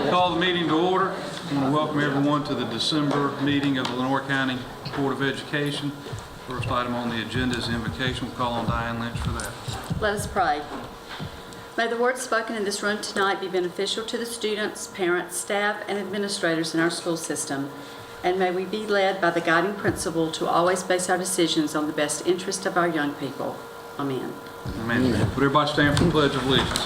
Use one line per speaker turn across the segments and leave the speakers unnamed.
Call the meeting to order. I want to welcome everyone to the December meeting of the Lenoir County Board of Education. First item on the agenda is the invocation. We'll call on Diane Lynch for that.
Let us pray. May the words spoken in this room tonight be beneficial to the students, parents, staff, and administrators in our school system. And may we be led by the guiding principle to always base our decisions on the best interest of our young people. Amen.
Amen. Would everybody stand for the Pledge of Allegiance?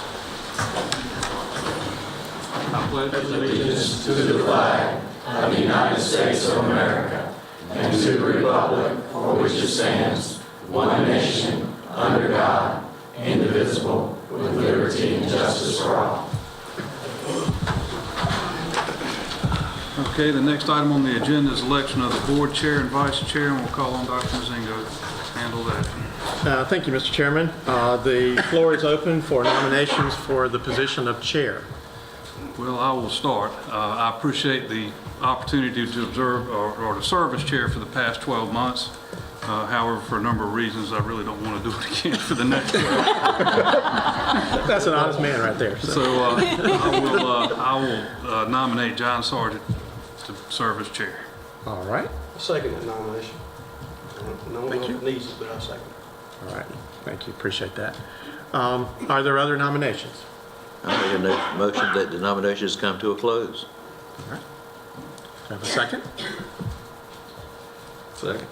I pledge allegiance
To the flag of the United States of America and to the republic for which it stands, one nation, under God, indivisible, with liberty and justice for all.
Okay, the next item on the agenda is election of the board chair and vice chair, and we'll call on Dr. Mazingo to handle that.
Thank you, Mr. Chairman. The floor is open for nominations for the position of chair.
Well, I will start. I appreciate the opportunity to observe or to serve as chair for the past 12 months. However, for a number of reasons, I really don't want to do it again for the next 12.
That's an honest man right there.
So I will nominate John Sargent to serve as chair.
All right.
I second that nomination. No one needs it, but I second it.
All right. Thank you. Appreciate that. Are there other nominations?
I make a motion that the nominations come to a close.
All right. Do I have a second?
Second.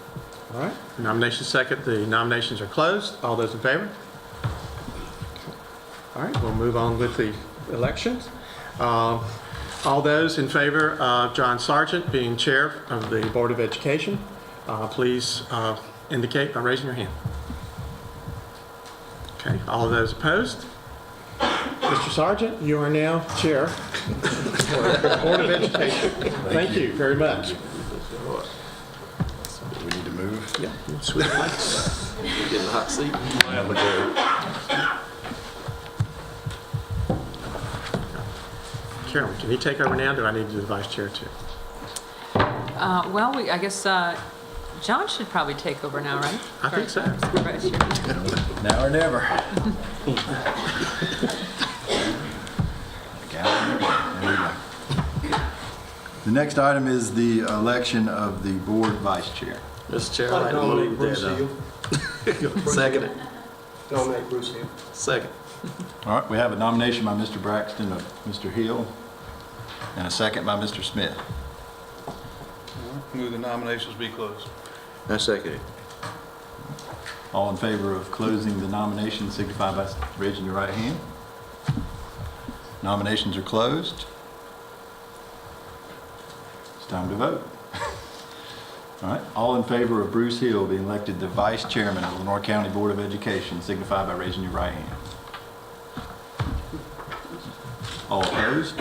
All right. Nomination second. The nominations are closed. All those in favor? All right. We'll move on with the elections. All those in favor of John Sargent being chair of the Board of Education, please indicate by raising your hand. Okay. All of those opposed? Mr. Sargent, you are now chair for the Board of Education. Thank you very much.
We need to move.
Yeah, sweet lights.
You're getting a hot seat.
Carolyn, can you take over now? Do I need to do the vice chair too?
I guess John should probably take over now, right?
I think so.
Vice chair.
Now or never. There we go. The next item is the election of the board vice chair.
Mr. Chair,
I'd like to nominate Bruce Hill.
Second it.
Nominate Bruce Hill.
Second.
All right, we have a nomination by Mr. Braxton of Mr. Hill and a second by Mr. Smith.
Move the nominations be closed.
I second it.
All in favor of closing the nomination signify by raising your right hand. Nominations are closed. It's time to vote. All right, all in favor of Bruce Hill being elected the vice chairman of the Lenoir County Board of Education signify by raising your right hand. All opposed?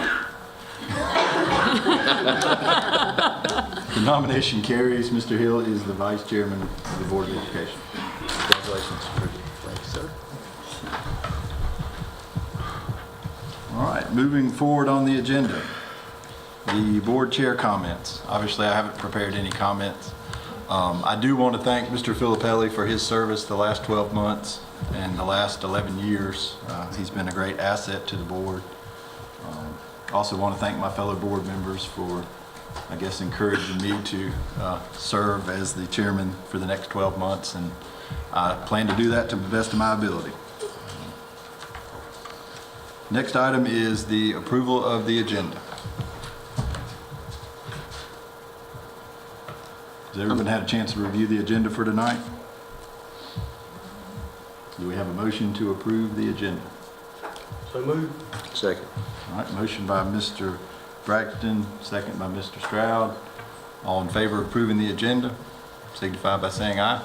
The nomination carries. Mr. Hill is the vice chairman of the Board of Education.
Congratulations.
Thank you, sir. All right, moving forward on the agenda, the board chair comments. Obviously, I haven't prepared any comments. I do want to thank Mr. Filippelli for his service the last 12 months and the last 11 years. He's been a great asset to the board. Also want to thank my fellow board members for, I guess, encouraging me to serve as the chairman for the next 12 months, and I plan to do that to the best of my ability. Next item is the approval of the agenda. Has everyone had a chance to review the agenda for tonight? Do we have a motion to approve the agenda?
So move.
Second.
All right, motion by Mr. Braxton, second by Mr. Stroud. All in favor of approving the agenda, signify by saying aye.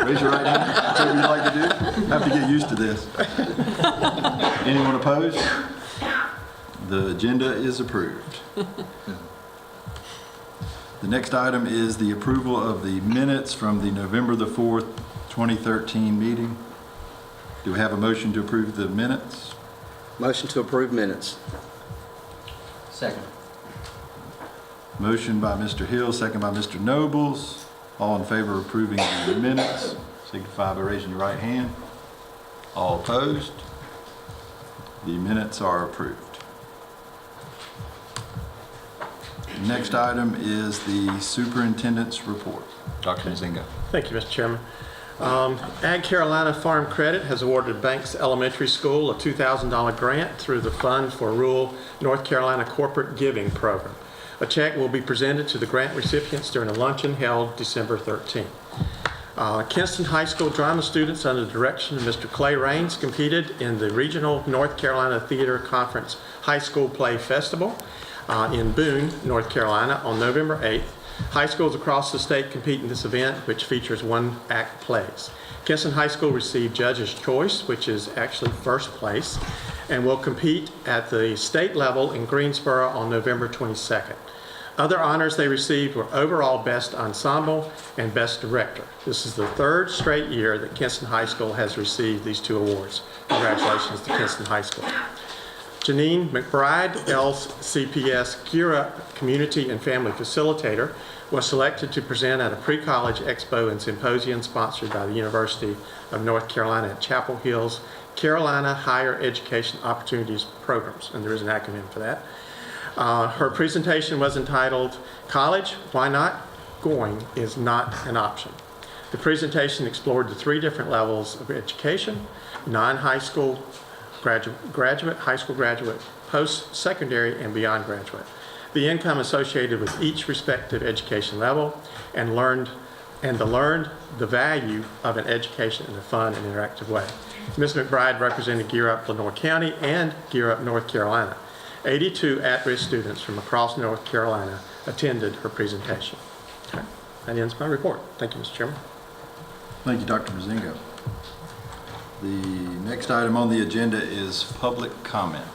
Raise your right hand. That's what you'd like to do. Have to get used to this. Anyone opposed? The agenda is approved. The next item is the approval of the minutes from the November the 4th, 2013 meeting. Do we have a motion to approve the minutes?
Motion to approve minutes. Second.
Motion by Mr. Hill, second by Mr. Nobles. All in favor of approving the minutes, signify by raising your right hand. All opposed? The minutes are approved. The next item is the superintendent's report. Dr. Nzinga.
Thank you, Mr. Chairman. Ag Carolina Farm Credit has awarded Banks Elementary School a $2,000 grant through the Fund for Rural North Carolina Corporate Giving Program. A check will be presented to the grant recipients during a luncheon held December 13th. Kinston High School drama students under the direction of Mr. Clay Raines competed in the Regional North Carolina Theater Conference High School Play Festival in Boone, North Carolina on November 8th. High schools across the state compete in this event, which features one-act plays. Kinston High School received Judge's Choice, which is actually first place, and will compete at the state level in Greensboro on November 22nd. Other honors they received were overall Best Ensemble and Best Director. This is the third straight year that Kinston High School has received these two awards. Congratulations to Kinston High School. Janine McBride, LCPS Gear Up Community and Family Facilitator, was selected to present at a pre-college expo and symposium sponsored by the University of North Carolina at Chapel Hill's Carolina Higher Education Opportunities Programs, and there is an acronym for that. Her presentation was entitled, "College, Why Not? Going is Not an Option." The presentation explored the three different levels of education: non-high school, graduate, high school graduate, post-secondary, and beyond graduate, the income associated with each respective education level, and the value of an education in a fun and interactive way. Ms. McBride represented Gear Up Lenoir County and Gear Up North Carolina. 82 at-risk students from across North Carolina attended her presentation. Okay. That ends my report. Thank you, Mr. Chairman.
Thank you, Dr. Nzinga. The next item on the agenda is public comment.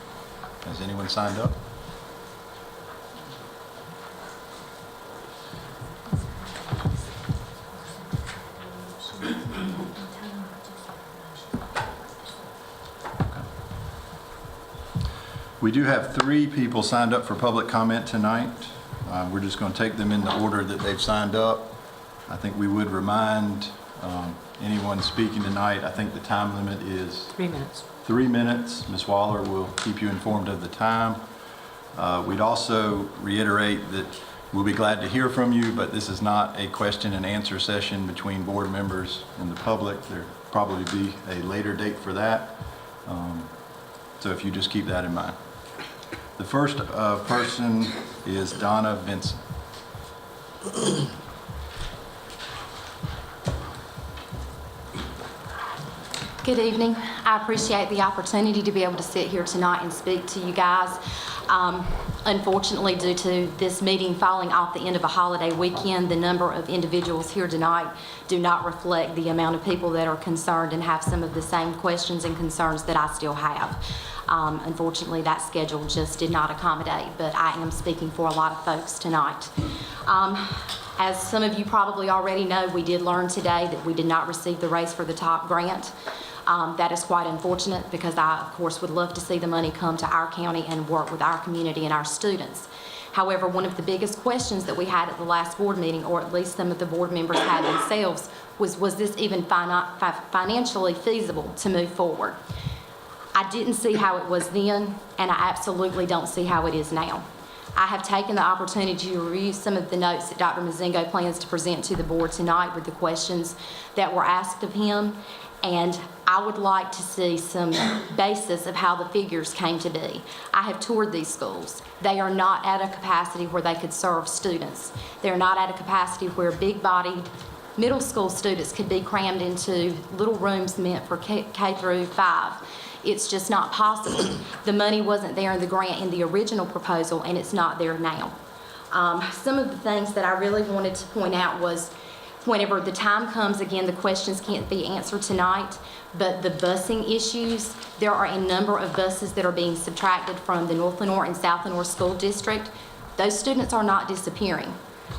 Has anyone signed up? We do have 3 people signed up for public comment tonight. We're just going to take them in the order that they've signed up. I think we would remind anyone speaking tonight, I think the time limit is
3 minutes.
3 minutes. Ms. Waller will keep you informed of the time. We'd also reiterate that we'll be glad to hear from you, but this is not a question and answer session between board members and the public. There'll probably be a later date for that. So if you just keep that in mind. The first person is Donna Vincent.
Good evening. I appreciate the opportunity to be able to sit here tonight and speak to you guys. Unfortunately, due to this meeting falling off the end of a holiday weekend, the number of individuals here tonight do not reflect the amount of people that are concerned and have some of the same questions and concerns that I still have. Unfortunately, that schedule just did not accommodate, but I am speaking for a lot of folks tonight. As some of you probably already know, we did learn today that we did not receive the Race for the Top grant. That is quite unfortunate because I, of course, would love to see the money come to our county and work with our community and our students. However, one of the biggest questions that we had at the last board meeting, or at least some of the board members had themselves, was this even financially feasible to move forward? I didn't see how it was then, and I absolutely don't see how it is now. I have taken the opportunity to review some of the notes that Dr. Nzinga plans to present to the board tonight with the questions that were asked of him, and I would like to see some basis of how the figures came to be. I have toured these schools. They are not at a capacity where they could serve students. They're not at a capacity where big-bodied middle school students could be crammed into little rooms meant for K through 5. It's just not possible. The money wasn't there in the grant in the original proposal, and it's not there now. Some of the things that I really wanted to point out was whenever the time comes, again, the questions can't be answered tonight, but the busing issues, there are a number of buses that are being subtracted from the North Lenoir and South Lenoir School District. Those students are not disappearing.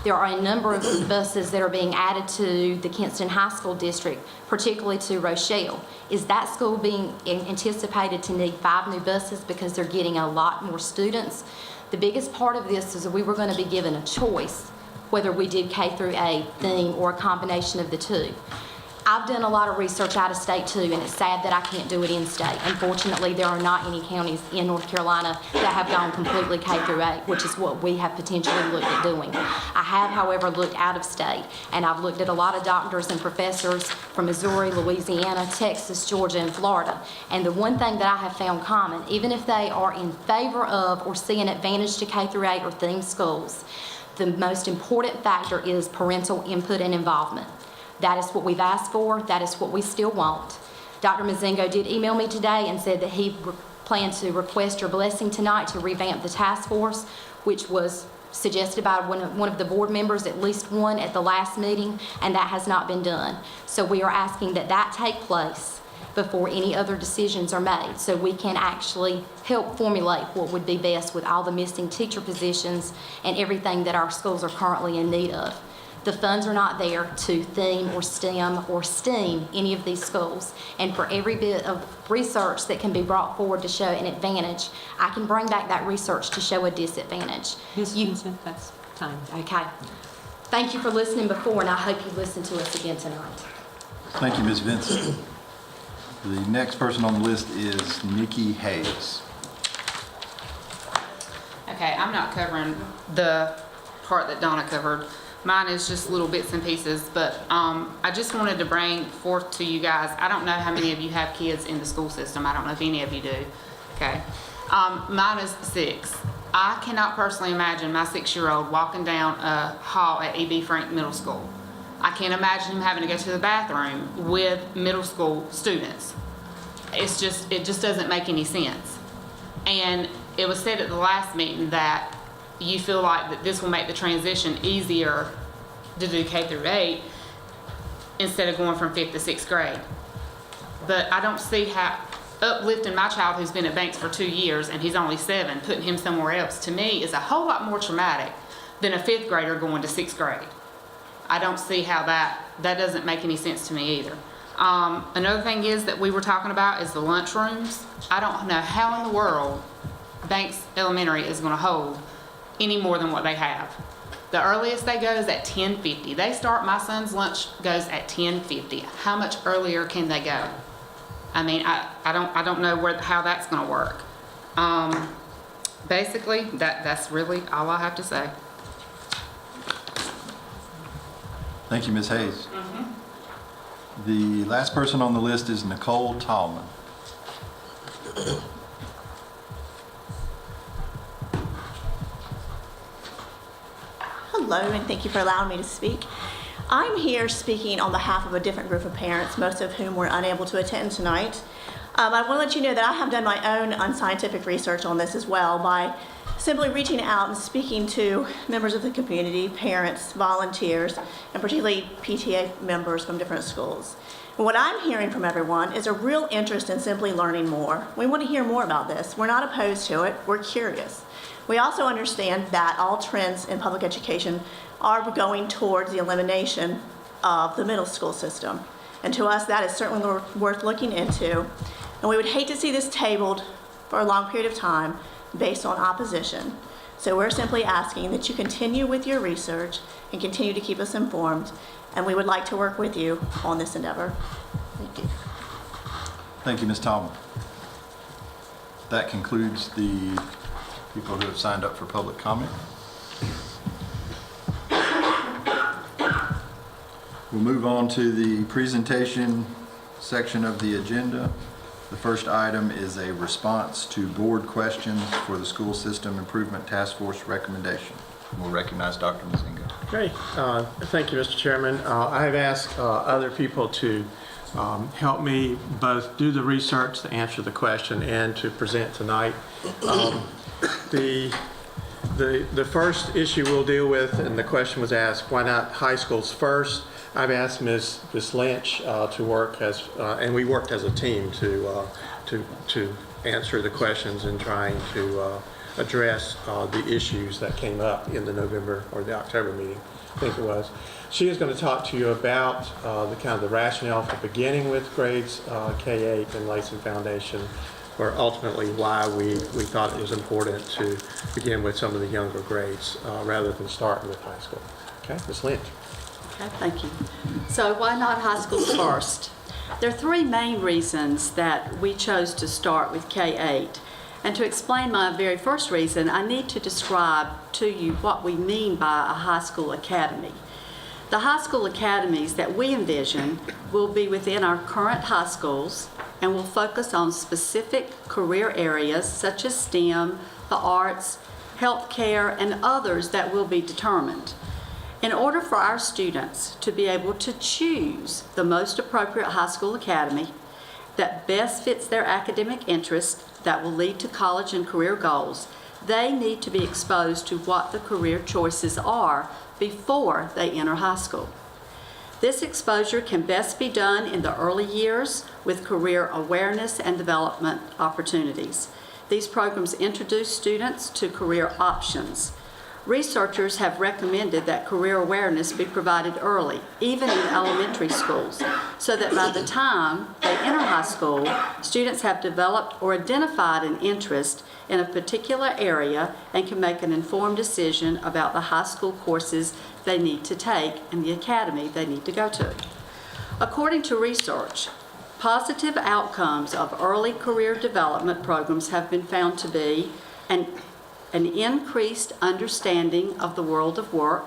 There are a number of buses that are being added to the Kinston High School District, particularly to Rochelle. Is that school being anticipated to need 5 new buses because they're getting a lot more students? The biggest part of this is that we were going to be given a choice whether we did K through 8 theme or a combination of the two. I've done a lot of research out of state too, and it's sad that I can't do it in state. Unfortunately, there are not any counties in North Carolina that have gone completely K through 8, which is what we have potentially looked at doing. I have, however, looked out of state, and I've looked at a lot of doctors and professors from Missouri, Louisiana, Texas, Georgia, and Florida. And the one thing that I have found common, even if they are in favor of or see an advantage to K through 8 or themed schools, the most important factor is parental input and involvement. That is what we've asked for. That is what we still want. Dr. Mazingo did email me today and said that he planned to request your blessing tonight to revamp the task force, which was suggested by one of the board members, at least one at the last meeting, and that has not been done. So we are asking that that take place before any other decisions are made, so we can actually help formulate what would be best with all the missing teacher positions and everything that our schools are currently in need of. The funds are not there to theme or STEM or STEAM any of these schools. And for every bit of research that can be brought forward to show an advantage, I can bring back that research to show a disadvantage.
Ms. Vincent, that's time.
Okay. Thank you for listening before, and I hope you listen to us again tonight.
Thank you, Ms. Vincent. The next person on the list is Nikki Hayes.
Okay, I'm not covering the part that Donna covered. Mine is just little bits and pieces, but I just wanted to bring forth to you guys, I don't know how many of you have kids in the school system. I don't know if any of you do, okay? Mine is 6. I cannot personally imagine my 6-year-old walking down a hall at E.B. Frank Middle School. I can't imagine him having to go to the bathroom with middle school students. It just doesn't make any sense. And it was said at the last meeting that you feel like that this will make the transition easier to do K through 8 instead of going from 5th to 6th grade. But I don't see how uplifting my child who's been at Banks for 2 years and he's only 7, putting him somewhere else, to me is a whole lot more traumatic than a 5th grader going to 6th grade. I don't see how that doesn't make any sense to me either. Another thing is that we were talking about is the lunchrooms. I don't know how in the world Banks Elementary is going to hold any more than what they have. The earliest they go is at 10:50. They start, my son's lunch goes at 10:50. How much earlier can they go? I mean, I don't know how that's going to work. Basically, that's really all I have to say.
Thank you, Ms. Hayes. The last person on the list is Nicole Tallman.
Hello, and thank you for allowing me to speak. I'm here speaking on behalf of a different group of parents, most of whom were unable to attend tonight. I want to let you know that I have done my own unscientific research on this as well by simply reaching out and speaking to members of the community, parents, volunteers, and particularly PTA members from different schools. And what I'm hearing from everyone is a real interest in simply learning more. We want to hear more about this. We're not opposed to it. We're curious. We also understand that all trends in public education are going towards the elimination of the middle school system. And to us, that is certainly worth looking into. And we would hate to see this tabled for a long period of time based on opposition. So we're simply asking that you continue with your research and continue to keep us informed. And we would like to work with you on this endeavor. Thank you.
Thank you, Ms. Tallman. That concludes the people who have signed up for public comment. We'll move on to the presentation section of the agenda. The first item is a response to board questions for the School System Improvement Task Force recommendation. We'll recognize Dr. Mazingo.
Great. Thank you, Mr. Chairman. I have asked other people to help me both do the research to answer the question and to present tonight. The first issue we'll deal with, and the question was asked, why not high schools first? I've asked Ms. Lynch to work as, and we worked as a team to answer the questions and trying to address the issues that came up in the November or the October meeting, I think it was. She is going to talk to you about the kind of the rationale for beginning with grades K-8 and Latham Foundation, or ultimately why we thought it was important to begin with some of the younger grades rather than starting with high school. Okay, Ms. Lynch.
Okay, thank you. So why not high schools first? There are three main reasons that we chose to start with K-8. And to explain my very first reason, I need to describe to you what we mean by a high school academy. The high school academies that we envision will be within our current high schools and will focus on specific career areas such as STEM, the arts, healthcare, and others that will be determined. In order for our students to be able to choose the most appropriate high school academy that best fits their academic interest, that will lead to college and career goals, they need to be exposed to what the career choices are before they enter high school. This exposure can best be done in the early years with career awareness and development opportunities. These programs introduce students to career options. Researchers have recommended that career awareness be provided early, even in elementary schools, so that by the time they enter high school, students have developed or identified an interest in a particular area and can make an informed decision about the high school courses they need to take and the academy they need to go to. According to research, positive outcomes of early career development programs have been found to be an increased understanding of the world of work,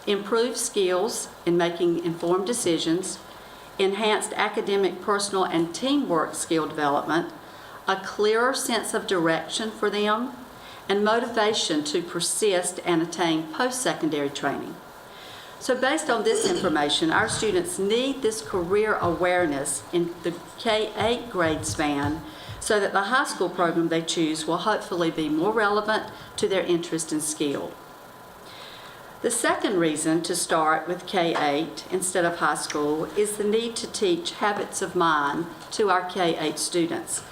improved skills in making informed decisions, enhanced academic, personal, and teamwork skill development, a clearer sense of direction for them, and motivation to persist and attain post-secondary training. So based on this information, our students need this career awareness in the K-8 grade span so that the high school program they choose will hopefully be more relevant to their interest and skill. The second reason to start with K-8 instead of high school is the need to teach habits of mind to our K-8 students.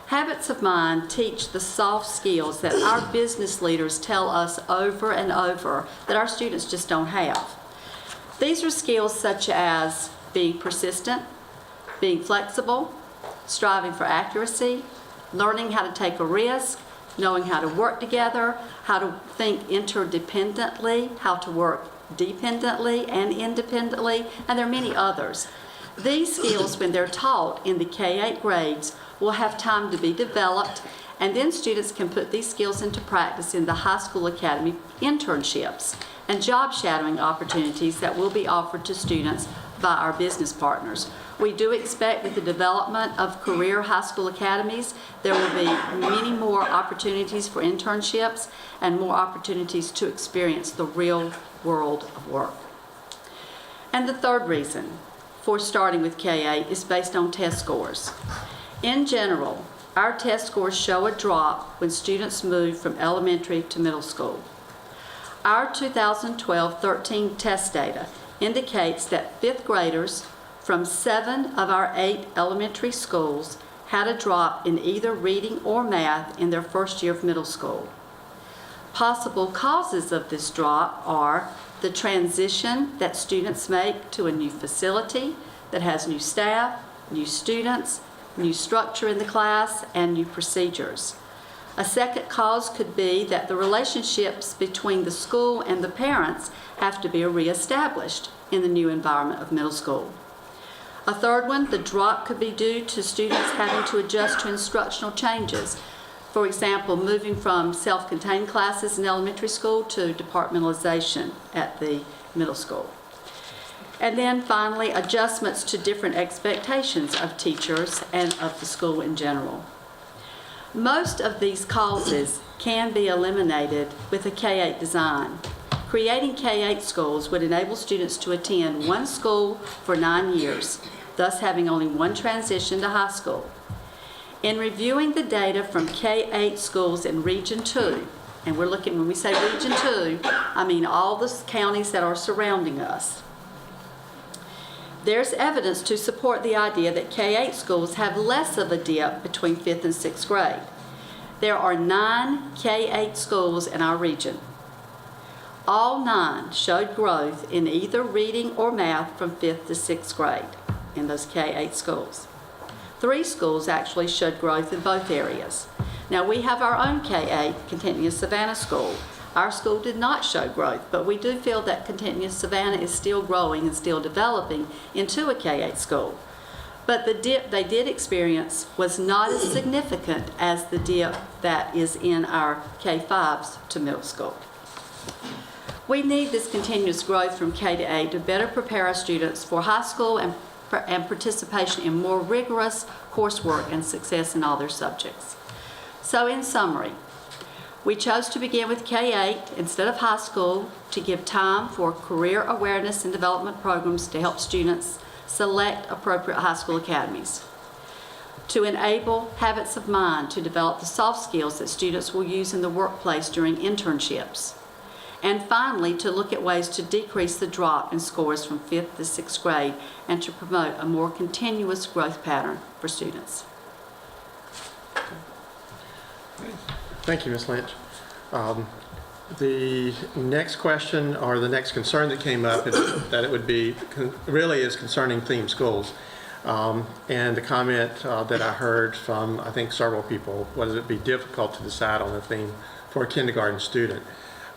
Habits of mind teach the soft skills that our business leaders tell us over and over that our students just don't have. These are skills such as being persistent, being flexible, striving for accuracy, learning how to take a risk, knowing how to work together, how to think interdependently, how to work dependently and independently, and there are many others. These skills, when they're taught in the K-8 grades, will have time to be developed, and then students can put these skills into practice in the high school academy internships and job shadowing opportunities that will be offered to students by our business partners. We do expect with the development of career high school academies, there will be many more opportunities for internships and more opportunities to experience the real world of work. And the third reason for starting with K-8 is based on test scores. In general, our test scores show a drop when students move from elementary to middle school. Our 2012-13 test data indicates that fifth graders from 7 of our 8 elementary schools had a drop in either reading or math in their first year of middle school. Possible causes of this drop are the transition that students make to a new facility that has new staff, new students, new structure in the class, and new procedures. A second cause could be that the relationships between the school and the parents have to be reestablished in the new environment of middle school. A third one, the drop could be due to students having to adjust to instructional changes. For example, moving from self-contained classes in elementary school to departmentalization at the middle school. And then finally, adjustments to different expectations of teachers and of the school in general. Most of these causes can be eliminated with a K-8 design. Creating K-8 schools would enable students to attend one school for 9 years, thus having only one transition to high school. In reviewing the data from K-8 schools in Region 2, and we're looking, when we say Region 2, I mean all the counties that are surrounding us, there's evidence to support the idea that K-8 schools have less of a dip between 5th and 6th grade. There are 9 K-8 schools in our region. All 9 showed growth in either reading or math from 5th to 6th grade in those K-8 schools. 3 schools actually showed growth in both areas. Now we have our own K-8, Continuous Savannah School. Our school did not show growth, but we do feel that Continuous Savannah is still growing and still developing into a K-8 school. But the dip they did experience was not as significant as the dip that is in our K-5s to middle school. We need this continuous growth from K to 8 to better prepare our students for high school and participation in more rigorous coursework and success in all their subjects. So in summary, we chose to begin with K-8 instead of high school to give time for career awareness and development programs to help students select appropriate high school academies, to enable habits of mind to develop the soft skills that students will use in the workplace during internships, and finally to look at ways to decrease the drop in scores from 5th to 6th grade and to promote a more continuous growth pattern for students.
Thank you, Ms. Lynch. The next question or the next concern that came up is that it would be, really is concerning theme schools. And the comment that I heard from, I think, several people was it be difficult to decide on a theme for a kindergarten student.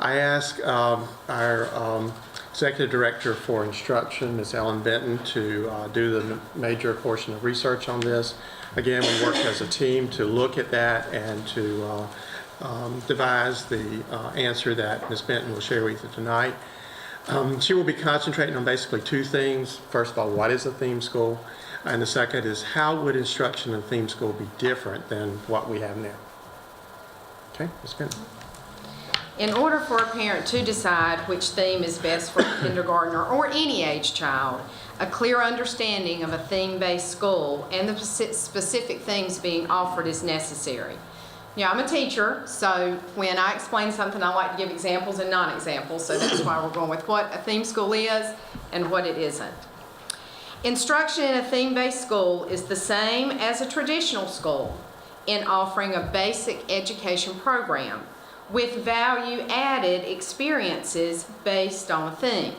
I asked our Executive Director for Instruction, Ms. Ellen Benton, to do the major portion of research on this. Again, we worked as a team to look at that and to devise the answer that Ms. Benton will share with you tonight. She will be concentrating on basically two things. First of all, what is a theme school? And the second is how would instruction in a theme school be different than what we have now? Okay, Ms. Benton.
In order for a parent to decide which theme is best for a kindergartner or any age child, a clear understanding of a theme-based school and the specific themes being offered is necessary. Yeah, I'm a teacher, so when I explain something, I like to give examples and non-examples, so that's why we're going with what a theme school is and what it isn't. Instruction in a theme-based school is the same as a traditional school in offering a basic education program with value-added experiences based on a theme.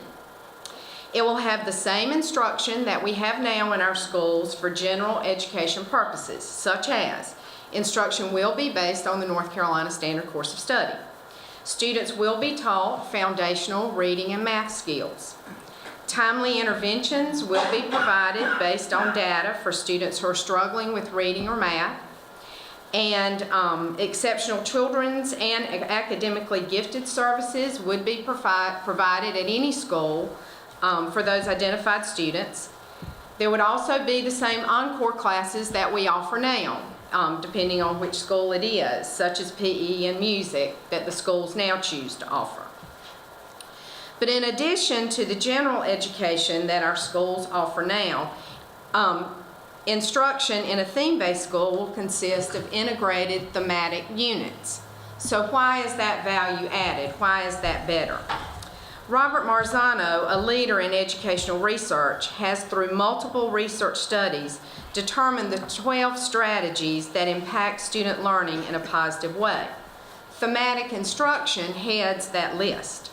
It will have the same instruction that we have now in our schools for general education purposes, such as instruction will be based on the North Carolina Standard Course of Study. Students will be taught foundational reading and math skills. Timely interventions will be provided based on data for students who are struggling with reading or math. And exceptional children's and academically gifted services would be provided at any school for those identified students. There would also be the same encore classes that we offer now, depending on which school it is, such as PE and music that the schools now choose to offer. But in addition to the general education that our schools offer now, instruction in a theme-based school will consist of integrated thematic units. So why is that value added? Why is that better? Robert Marzano, a leader in educational research, has through multiple research studies determined the 12 strategies that impact student learning in a positive way. Thematic instruction heads that list.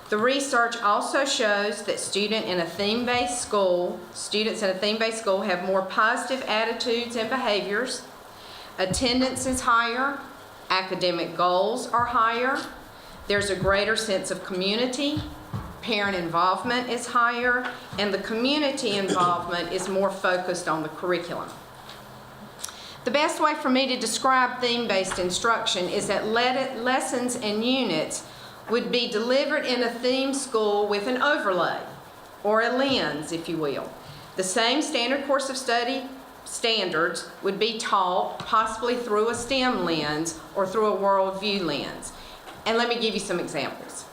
The research also shows that students in a theme-based school have more positive attitudes and behaviors, attendance is higher, academic goals are higher, there's a greater sense of community, parent involvement is higher, and the community involvement is more focused on the curriculum. The best way for me to describe theme-based instruction is that lessons and units would be delivered in a theme school with an overlay, or a lens, if you will. The same standard course of study standards would be taught possibly through a STEM lens or through a worldview lens. And let me give you some examples.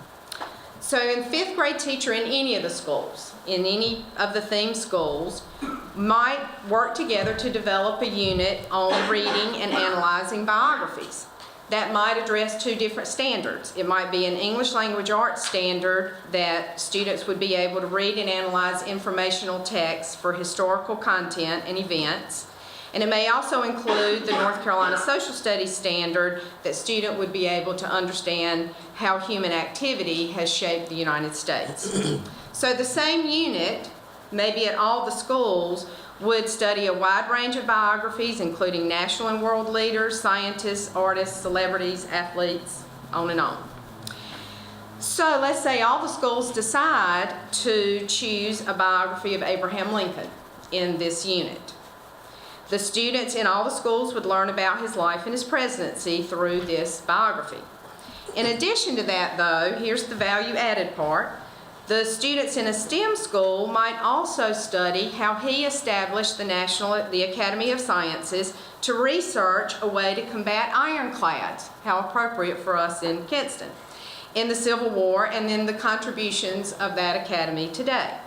So a 5th grade teacher in any of the schools, in any of the theme schools, might work together to develop a unit on reading and analyzing biographies. That might address two different standards. It might be an English language arts standard that students would be able to read and analyze informational texts for historical content and events. And it may also include the North Carolina Social Studies standard that student would be able to understand how human activity has shaped the United States. So the same unit, maybe at all the schools, would study a wide range of biographies, including national and world leaders, scientists, artists, celebrities, athletes, on and on. So let's say all the schools decide to choose a biography of Abraham Lincoln in this unit. The students in all the schools would learn about his life and his presidency through this biography. In addition to that, though, here's the value added part. The students in a STEM school might also study how he established the Academy of Sciences to research a way to combat ironclads, how appropriate for us in Kinston, in the Civil War, and then the contributions of that academy today.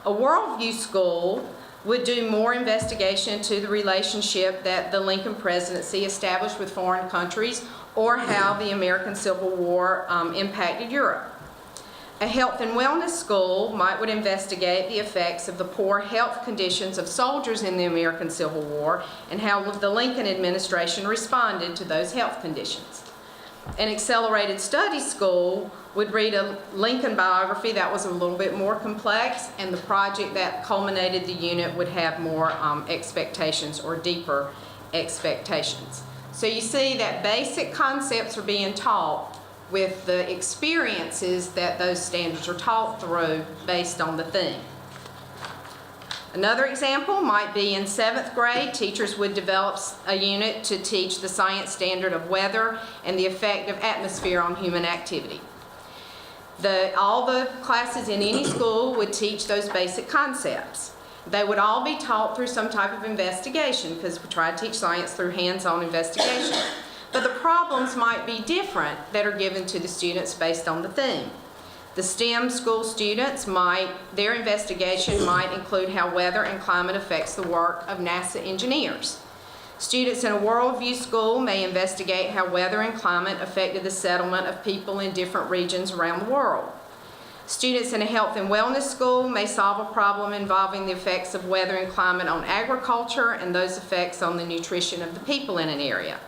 A worldview school would do more investigation into the relationship that the Lincoln presidency established with foreign countries, or how the American Civil War impacted Europe. A health and wellness school would investigate the effects of the poor health conditions of soldiers in the American Civil War and how the Lincoln administration responded to those health conditions. An accelerated studies school would read a Lincoln biography that was a little bit more complex, and the project that culminated the unit would have more expectations or deeper expectations. So you see that basic concepts are being taught with the experiences that those standards are taught through based on the theme. Another example might be in 7th grade, teachers would develop a unit to teach the science standard of weather and the effect of atmosphere on human activity. All the classes in any school would teach those basic concepts. They would all be taught through some type of investigation, because we try to teach science through hands-on investigation. But the problems might be different that are given to the students based on the theme. The STEM school students their investigation might include how weather and climate affects the work of NASA engineers. Students in a worldview school may investigate how weather and climate affected the settlement of people in different regions around the world. Students in a health and wellness school may solve a problem involving the effects of weather and climate on agriculture and those effects on the nutrition of the people in an area.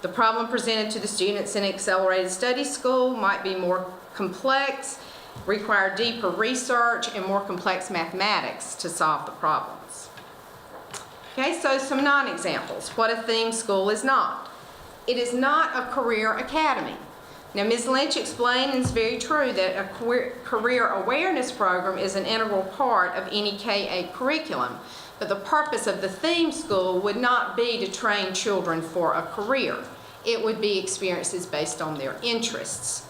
The problem presented to the students in accelerated studies school might be more complex, require deeper research and more complex mathematics to solve the problems. Okay, so some non-examples. What a theme school is not. It is not a career academy. Now, Ms. Lynch explained, and it's very true, that a career awareness program is an integral part of any K-8 curriculum. But the purpose of the theme school would not be to train children for a career. It would be experiences based on their interests.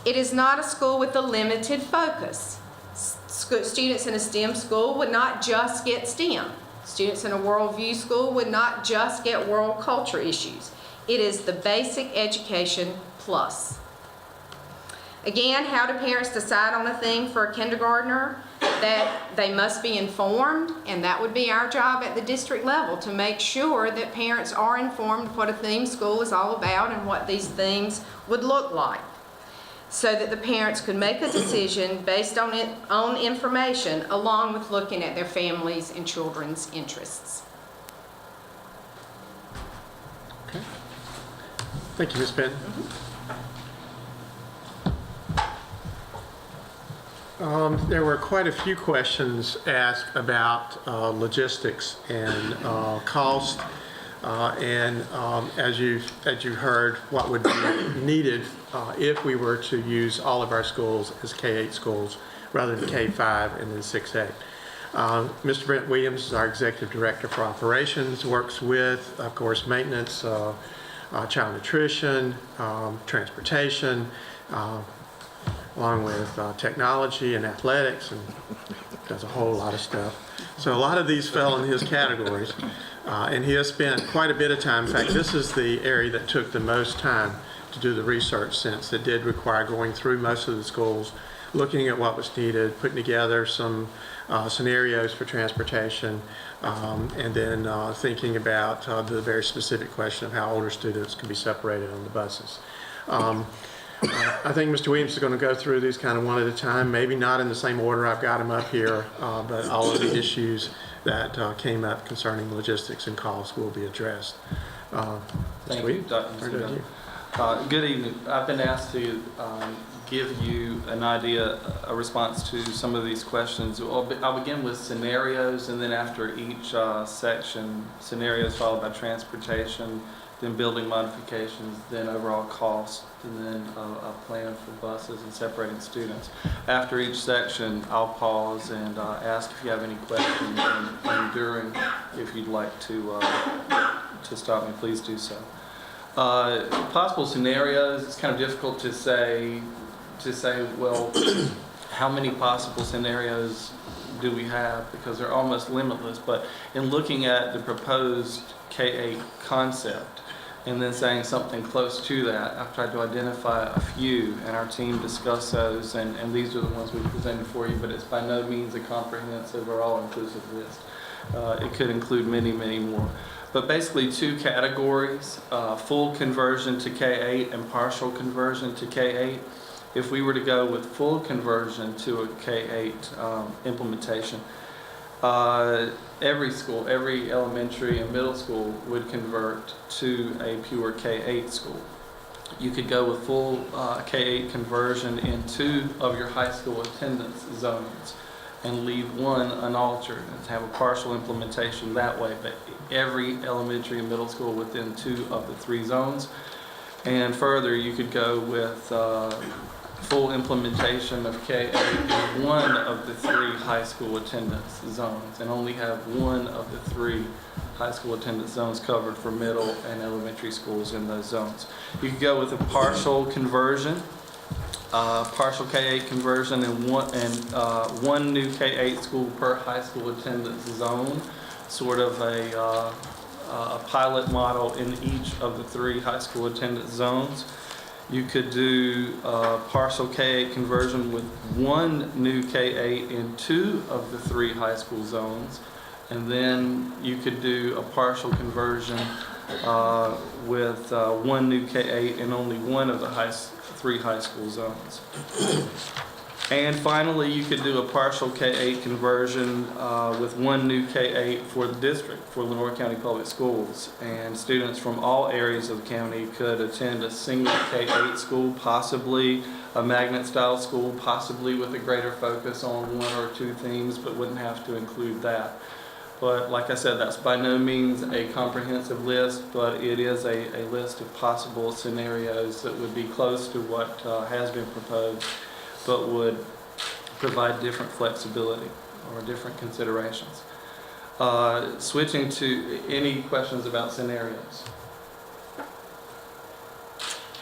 It is not a school with a limited focus. Students in a STEM school would not just get STEM. Students in a worldview school would not just get world culture issues. It is the basic education plus. Again, how do parents decide on a thing for a kindergartner? That they must be informed, and that would be our job at the district level, to make sure that parents are informed what a theme school is all about and what these themes would look like, so that the parents could make a decision based on information, along with looking at their families' and children's interests.
Okay. Thank you, Ms. Penn. There were quite a few questions asked about logistics and cost, and as you heard, what would be needed if we were to use all of our schools as K-8 schools rather than K-5 and then 6-8. Mr. Brent Williams is our Executive Director for Operations, works with, of course, maintenance, child nutrition, transportation, along with technology and athletics, and does a whole lot of stuff. So a lot of these fell in his categories, and he has spent quite a bit of time. In fact, this is the area that took the most time to do the research, since it did require going through most of the schools, looking at what was needed, putting together some scenarios for transportation, and then thinking about the very specific question of how older students can be separated on the buses. I think Mr. Williams is going to go through these kind of one at a time, maybe not in the same order I've got them up here, but all of the issues that came up concerning logistics and costs will be addressed.
Thank you, Dr. Good evening. I've been asked to give you an idea, a response to some of these questions. I'll begin with scenarios, and then after each section, scenarios followed by transportation, then building modifications, then overall cost, and then a plan for buses and separating students. After each section, I'll pause and ask if you have any questions, and during, if you'd like to stop me, please do so. Possible scenarios, it's kind of difficult to say, well, how many possible scenarios do we have, because they're almost limitless. But in looking at the proposed K-8 concept, and then saying something close to that, I've tried to identify a few, and our team discussed those, and these are the ones we presented for you, but it's by no means a comprehensive or all-inclusive list. It could include many, many more. But basically 2 categories, full conversion to K-8 and partial conversion to K-8. If we were to go with full conversion to a K-8 implementation, every school, every elementary and middle school would convert to a pure K-8 school. You could go with full K-8 conversion in 2 of your high school attendance zones and leave 1 unaltered and have a partial implementation that way, but every elementary and middle school within 2 of the 3 zones. And further, you could go with full implementation of K-8 in 1 of the 3 high school attendance zones, and only have 1 of the 3 high school attendance zones covered for middle and elementary schools in those zones. You could go with a partial conversion, partial K-8 conversion, and one new K-8 school per high school attendance zone, sort of a pilot model in each of the 3 high school attendance zones. You could do partial K-8 conversion with 1 new K-8 in 2 of the 3 high school zones, and then you could do a partial conversion with 1 new K-8 in only 1 of the 3 high school zones. And finally, you could do a partial K-8 conversion with 1 new K-8 for the district, for Lenoir County Public Schools. And students from all areas of the county could attend a single K-8 school, possibly a magnet-style school, possibly with a greater focus on 1 or 2 themes, but wouldn't have to include that. But like I said, that's by no means a comprehensive list, but it is a list of possible scenarios that would be close to what has been proposed, but would provide different flexibility or different considerations. Switching to any questions about scenarios.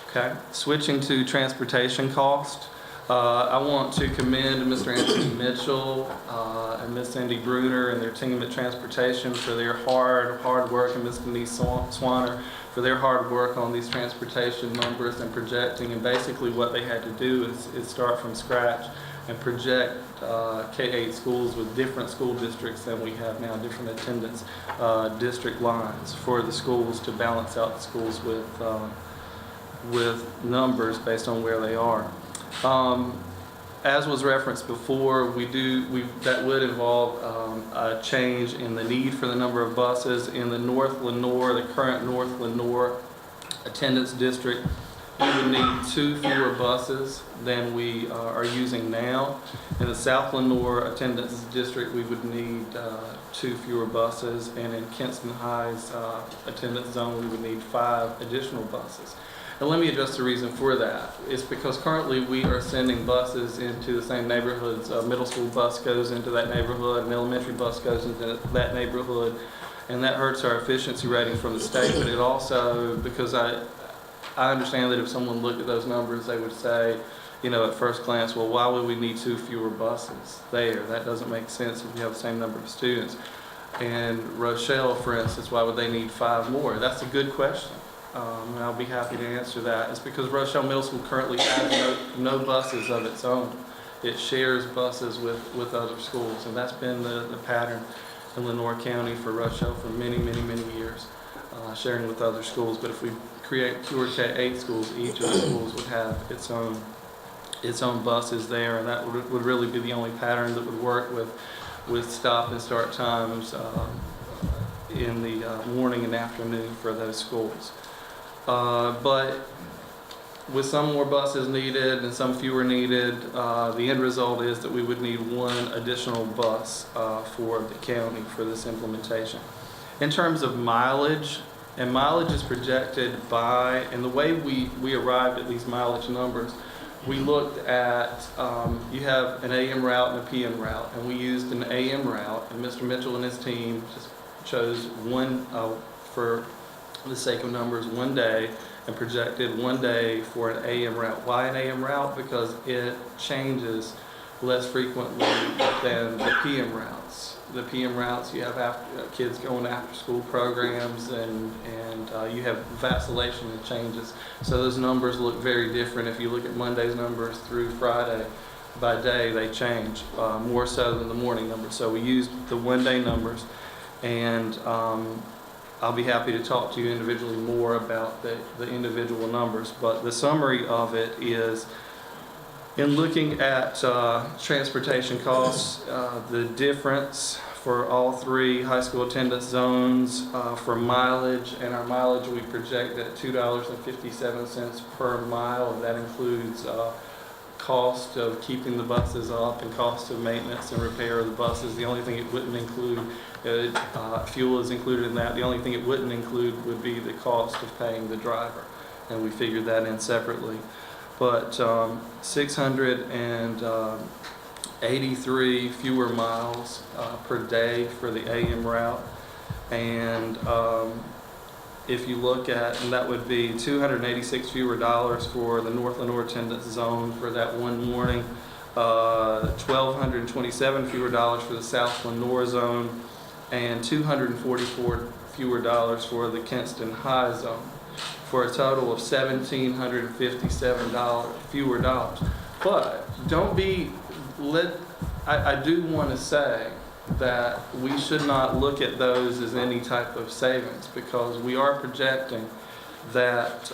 Okay, switching to transportation cost. I want to commend Mr. Anthony Mitchell and Ms. Cindy Bruner and their team at Transportation for their hard work, and Ms. Denise Swanner for their hard work on these transportation numbers and projecting. And basically what they had to do is start from scratch and project K-8 schools with different school districts than we have now, different attendance district lines for the schools to balance out the schools with numbers based on where they are. As was referenced before, that would involve a change in the need for the number of buses. In the North Lenoir, the current North Lenoir attendance district, we would need 2 fewer buses than we are using now. In the South Lenoir attendance district, we would need 2 fewer buses, and in Kinston High's attendance zone, we would need 5 additional buses. And let me address the reason for that. It's because currently we are sending buses into the same neighborhoods. A middle school bus goes into that neighborhood, an elementary bus goes into that neighborhood, and that hurts our efficiency rating from the state. But it also, because I understand that if someone looked at those numbers, they would say, you know, at first glance, well, why would we need 2 fewer buses there? That doesn't make sense if we have the same number of students. And Rochelle, for instance, why would they need 5 more? That's a good question. And I'll be happy to answer that. It's because Rochelle Middle School currently has no buses of its own. It shares buses with other schools, and that's been the pattern in Lenoir County for Rochelle for many, many, many years, sharing with other schools. But if we create pure K-8 schools, each of the schools would have its own buses there, and that would really be the only pattern that would work with stop and start times in the morning and afternoon for those schools. But with some more buses needed and some fewer needed, the end result is that we would need one additional bus for the county for this implementation. In terms of mileage, and mileage is projected by, and the way we arrived at these mileage numbers, we looked at, you have an AM route and a PM route, and we used an AM route, and Mr. Mitchell and his team just chose one, for the sake of numbers, one day, and projected one day for an AM route. Why an AM route? Because it changes less frequently than the PM routes. The PM routes, you have kids going to after-school programs, and you have vacillation and changes. So those numbers look very different. If you look at Monday's numbers through Friday, by day they change, more so than the morning numbers. So we used the one-day numbers, and I'll be happy to talk to you individually more about the individual numbers. But the summary of it is, in looking at transportation costs, the difference for all three high school attendance zones for mileage, and our mileage we project at $2.57 per mile. That includes cost of keeping the buses up and cost of maintenance and repair of the buses. The only thing it wouldn't include, fuel is included in that. The only thing it wouldn't include would be the cost of paying the driver, and we figured that in separately. But 683 fewer miles per day for the AM route, and if you look at, and that would be $286 fewer dollars for the North Lenoir attendance zone for that one morning, $1,227 fewer dollars for the South Lenoir zone, and $244 fewer dollars for the Kinston High zone, for a total of $1,757 fewer dollars. But don't be led, I do want to say that we should not look at those as any type of savings, because we are projecting that,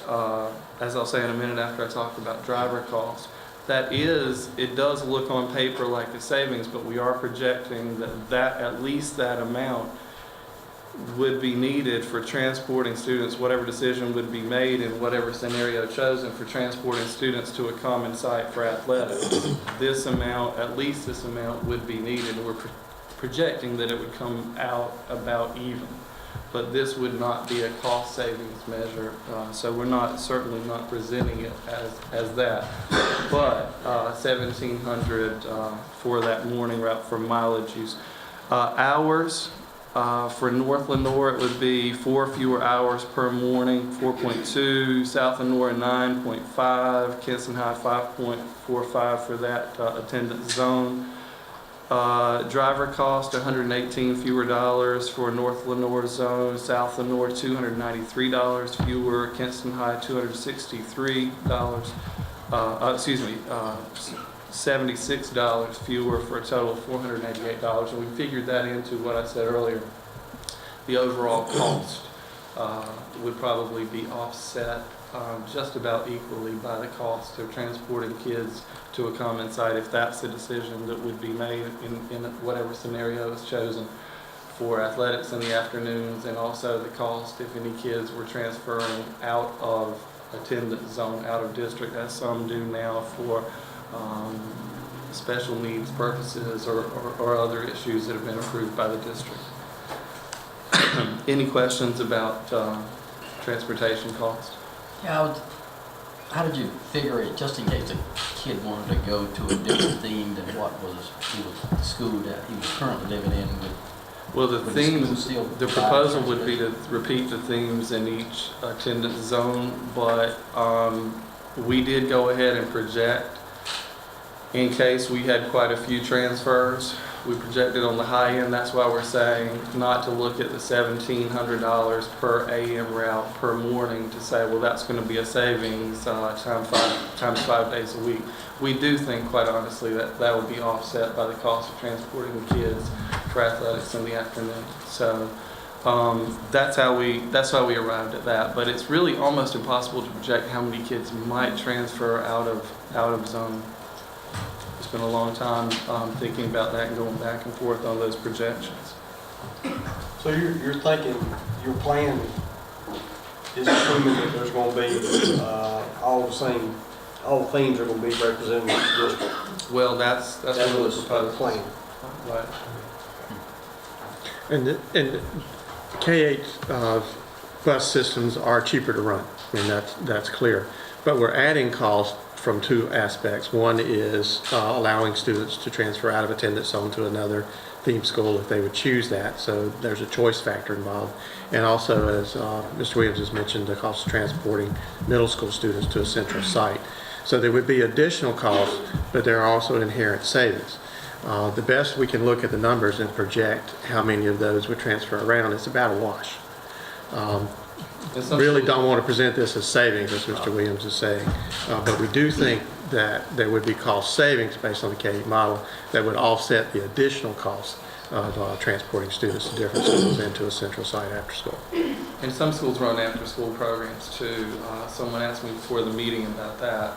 as I'll say in a minute after I talk about driver costs, it does look on paper like a savings, but we are projecting that at least that amount would be needed for transporting students, whatever decision would be made in whatever scenario chosen for transporting students to a common site for athletics. This amount, at least this amount, would be needed. We're projecting that it would come out about even, but this would not be a cost savings measure, so we're certainly not presenting it as that, but $1,700 for that morning route for mileage use. Hours, for North Lenoir, it would be 4 fewer hours per morning, 4.2, South Lenoir 9.5, Kinston High 5.45 for that attendance zone. Driver cost, $118 fewer dollars for North Lenoir zone, South Lenoir $293 fewer, Kinston High $263, $76 fewer, for a total of $488. And we figured that into what I said earlier. The overall cost would probably be offset just about equally by the cost of transporting kids to a common site, if that's the decision that would be made in whatever scenario is chosen for athletics in the afternoons, and also the cost if any kids were transferring out of attendance zone, out of district, as some do now for special needs purposes or other issues that have been approved by the district. Any questions about transportation cost?
Yeah, how did you figure it, just in case a kid wanted to go to a different theme than what was the school that he was currently living in?
Well, the proposal would be to repeat the themes in each attendance zone, but we did go ahead and project, in case we had quite a few transfers, we projected on the high end. That's why we're saying not to look at the $1,700 per AM route per morning to say, well, that's going to be a savings times 5 days a week. We do think, quite honestly, that that would be offset by the cost of transporting the kids for athletics in the afternoon. So that's how we arrived at that. But it's really almost impossible to project how many kids might transfer out of zone. Spent a long time thinking about that and going back and forth on those projections.
So you're thinking, your plan is assuming that there's going to be all the same, all themes are gonna be represented in the district.
Well, that's
That
what
was
was
the
proposed.
plan.
Right.
And K-8 bus systems are cheaper to run. I mean, that's clear. But we're adding cost from two aspects. One is allowing students to transfer out of attendance zone to another theme school if they would choose that. So there's a choice factor involved. And also, as Mr. Williams has mentioned, the cost of transporting middle school students to a central site. So there would be additional costs, but there are also inherent savings. The best we can look at the numbers and project how many of those would transfer around, it's about a wash. Really don't want to present this as savings, as Mr. Williams is saying, but we do think that there would be cost savings based on the K-8 model that would offset the additional costs of transporting students to different schools into a central site after school.
And some schools run after-school programs too. Someone asked me before the meeting about that.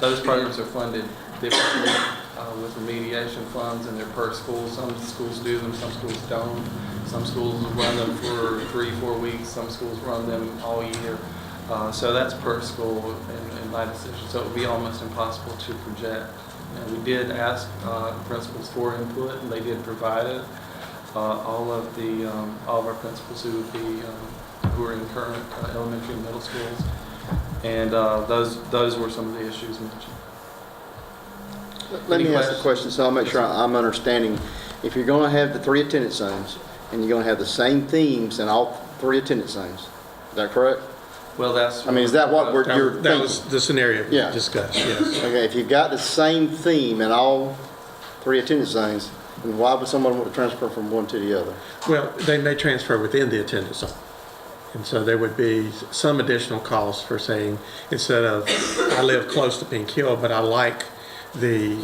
Those programs are funded differently with remediation funds, and they're per school. Some schools do them, some schools don't. Some schools run them for 3-4 weeks. Some schools run them all year. So that's per school in my decision. So it would be almost impossible to project. And we did ask principals for input, and they did provide it. All of our principals who are in current elementary and middle schools, and those were some of the issues mentioned.
Let
Any
me ask a
questions?
question so I'll make sure I'm understanding. If you're going to have the 3 attendance zones and you're going to have the same themes in all 3 attendance zones, is that correct?
Well, that's.
I mean, is that what you're
That
thinking?
was the scenario we discussed, yes.
Okay, if you've got the same theme in all 3 attendance zones, then why would someone want to transfer from one to the other?
Well, they may transfer within the attendance zone. And so there would be some additional costs for saying, instead of, I live close to Pink Hill, but I like the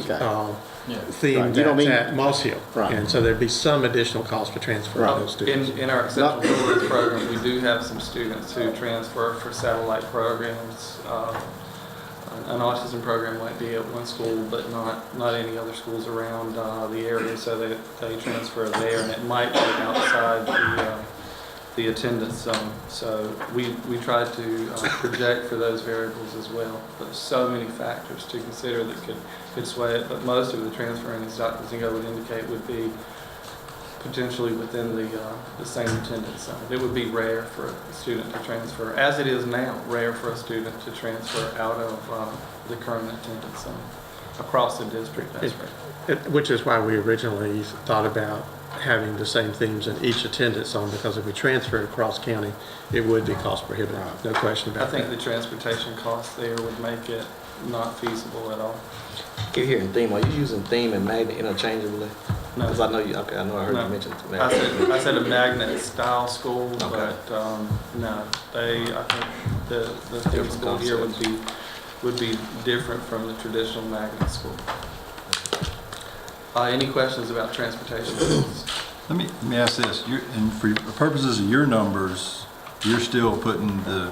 theme
Right. You don't
that's
mean-
at Moss Hill.
Right.
And so there'd be some additional cost for transferring those students.
In our exceptional programs program, we do have some students who transfer for satellite programs. An autism program might be at one school, but not any other schools around the area, so they transfer there, and it might be outside the attendance zone. So we tried to project for those variables as well. There's so many factors to consider that could sway it, but most of the transferring, as Dr. Zingo would indicate, would be potentially within the same attendance zone. It would be rare for a student to transfer, as it is now, rare for a student to transfer out of the current attendance zone across the district. That's right.
Which is why we originally thought about having the same themes in each attendance zone, because if we transferred across county, it would be cost prohibitive, no question about
I think
that.
the transportation costs there would make it not feasible at all.
Keep hearing theme. Are you using theme and magnet interchangeably?
No.
Because I know you. Okay, I know I heard you mention magnet.
I said a magnet style school, but no, I think the theme school here would be different from the traditional magnet school. Any questions about transportation?
Let me ask this. And for purposes of your numbers, you're still putting the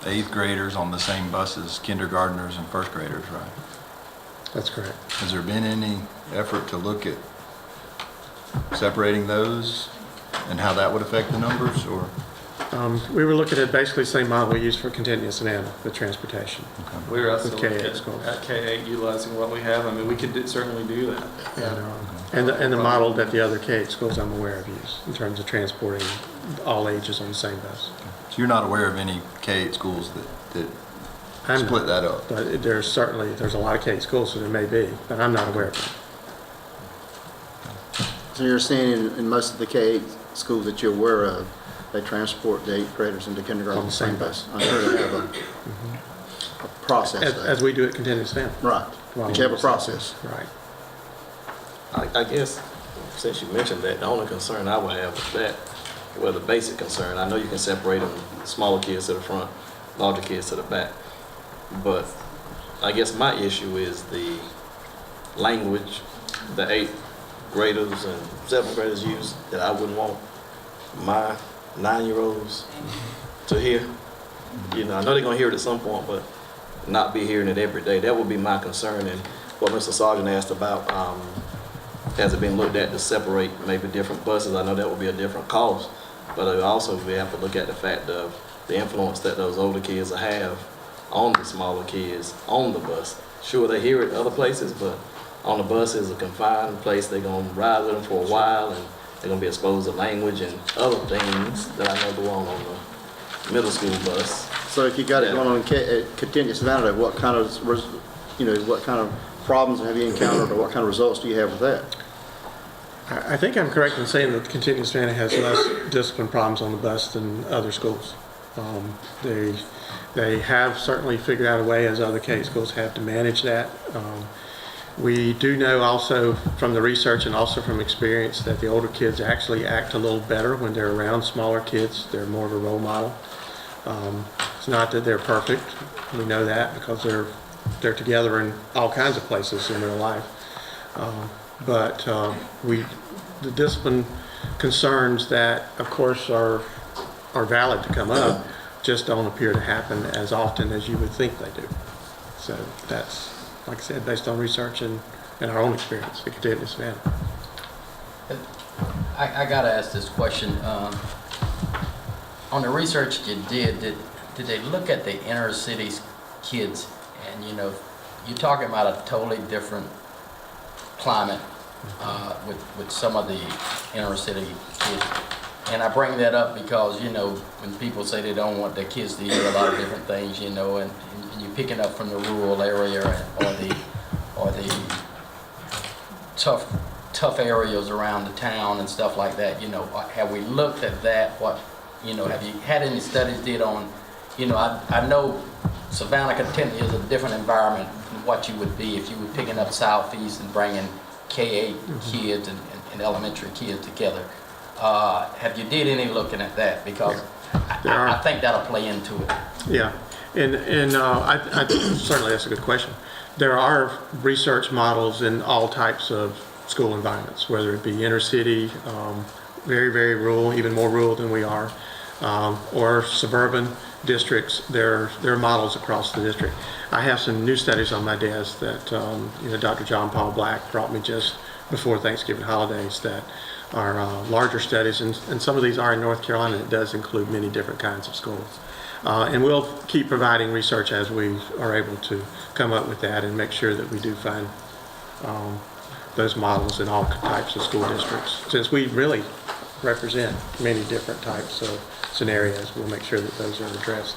8th graders on the same bus as kindergartners and first graders, right?
That's correct.
Has there been any effort to look at separating those and how that would affect the numbers, or?
We were looking at basically the same model we used for Continuous and Anna with transportation.
We were also
With
looking
K-8 schools.
at K-8 utilizing what we have. I mean, we could certainly do that.
And the model that the other K-8 schools I'm aware of use in terms of transporting all ages on the same bus.
So you're not aware of any K-8 schools that
I'm
split
not,
that up?
But there's a lot of K-8 schools, so there may be, but I'm not aware of them.
So you're saying in most of the K-8 schools that you're aware of, they transport the 8th graders into kindergarten on the same bus? I'm sure they have a process there.
As we do at Continuous and Anna.
Right. But you have a process.
Right.
I guess since you mentioned that, the only concern I would have with that, well, the basic concern, I know you can separate them, smaller kids to the front, larger kids to the back. But I guess my issue is the language the 8th graders and 7th graders use that I wouldn't want my 9-year-olds to hear. You know, I know they're gonna hear it at some point, but not be hearing it every day. That would be my concern. And what Mr. Sargent asked about, has it been looked at to separate maybe different buses? I know that would be a different cost, but also we have to look at the fact of the influence that those older kids will have on the smaller kids on the bus. Sure, they hear it other places, but on the bus is a confined place. They're gonna ride with them for a while, and they're gonna be exposed to language and other things that I know go on the middle school bus.
So if you got it going on at Continuous Vanity, what kind of, what kind of problems have you encountered, or what kind of results do you have with that?
I think I'm correct in saying that Continuous Vanity has less discipline problems on the bus than other schools. They have certainly figured out a way, as other K schools have, to manage that. We do know also from the research and also from experience that the older kids actually act a little better when they're around smaller kids. They're more of a role model. It's not that they're perfect. We know that because they're together in all kinds of places in real life. But the discipline concerns that, of course, are valid to come up just don't appear to happen as often as you would think they do. So that's, like I said, based on research and our own experience at Continuous Vanity.
I gotta ask this question. On the research you did they look at the inner city kids? And you're talking about a totally different climate with some of the inner city kids. And I bring that up because, when people say they don't want their kids to hear a lot of different things, and you're picking up from the rural area or the tough areas around the town and stuff like that, have we looked at that? Have you had any studies did on, I know Savannah Contempt is a different environment than what you would be if you were picking up Southeast and bringing K-8 kids and elementary kids together. Have you did any looking at that? Because I think that'll play into it.
Yeah, and I certainly that's a good question. There are research models in all types of school environments, whether it be inner city, very, very rural, even more rural than we are, or suburban districts. There are models across the district. I have some new studies on my desk that Dr. John Paul Black brought me just before Thanksgiving holidays that are larger studies, and some of these are in North Carolina. It does include many different kinds of schools. And we'll keep providing research as we are able to come up with that and make sure that we do find those models in all types of school districts. Since we really represent many different types of scenarios, we'll make sure that those are addressed.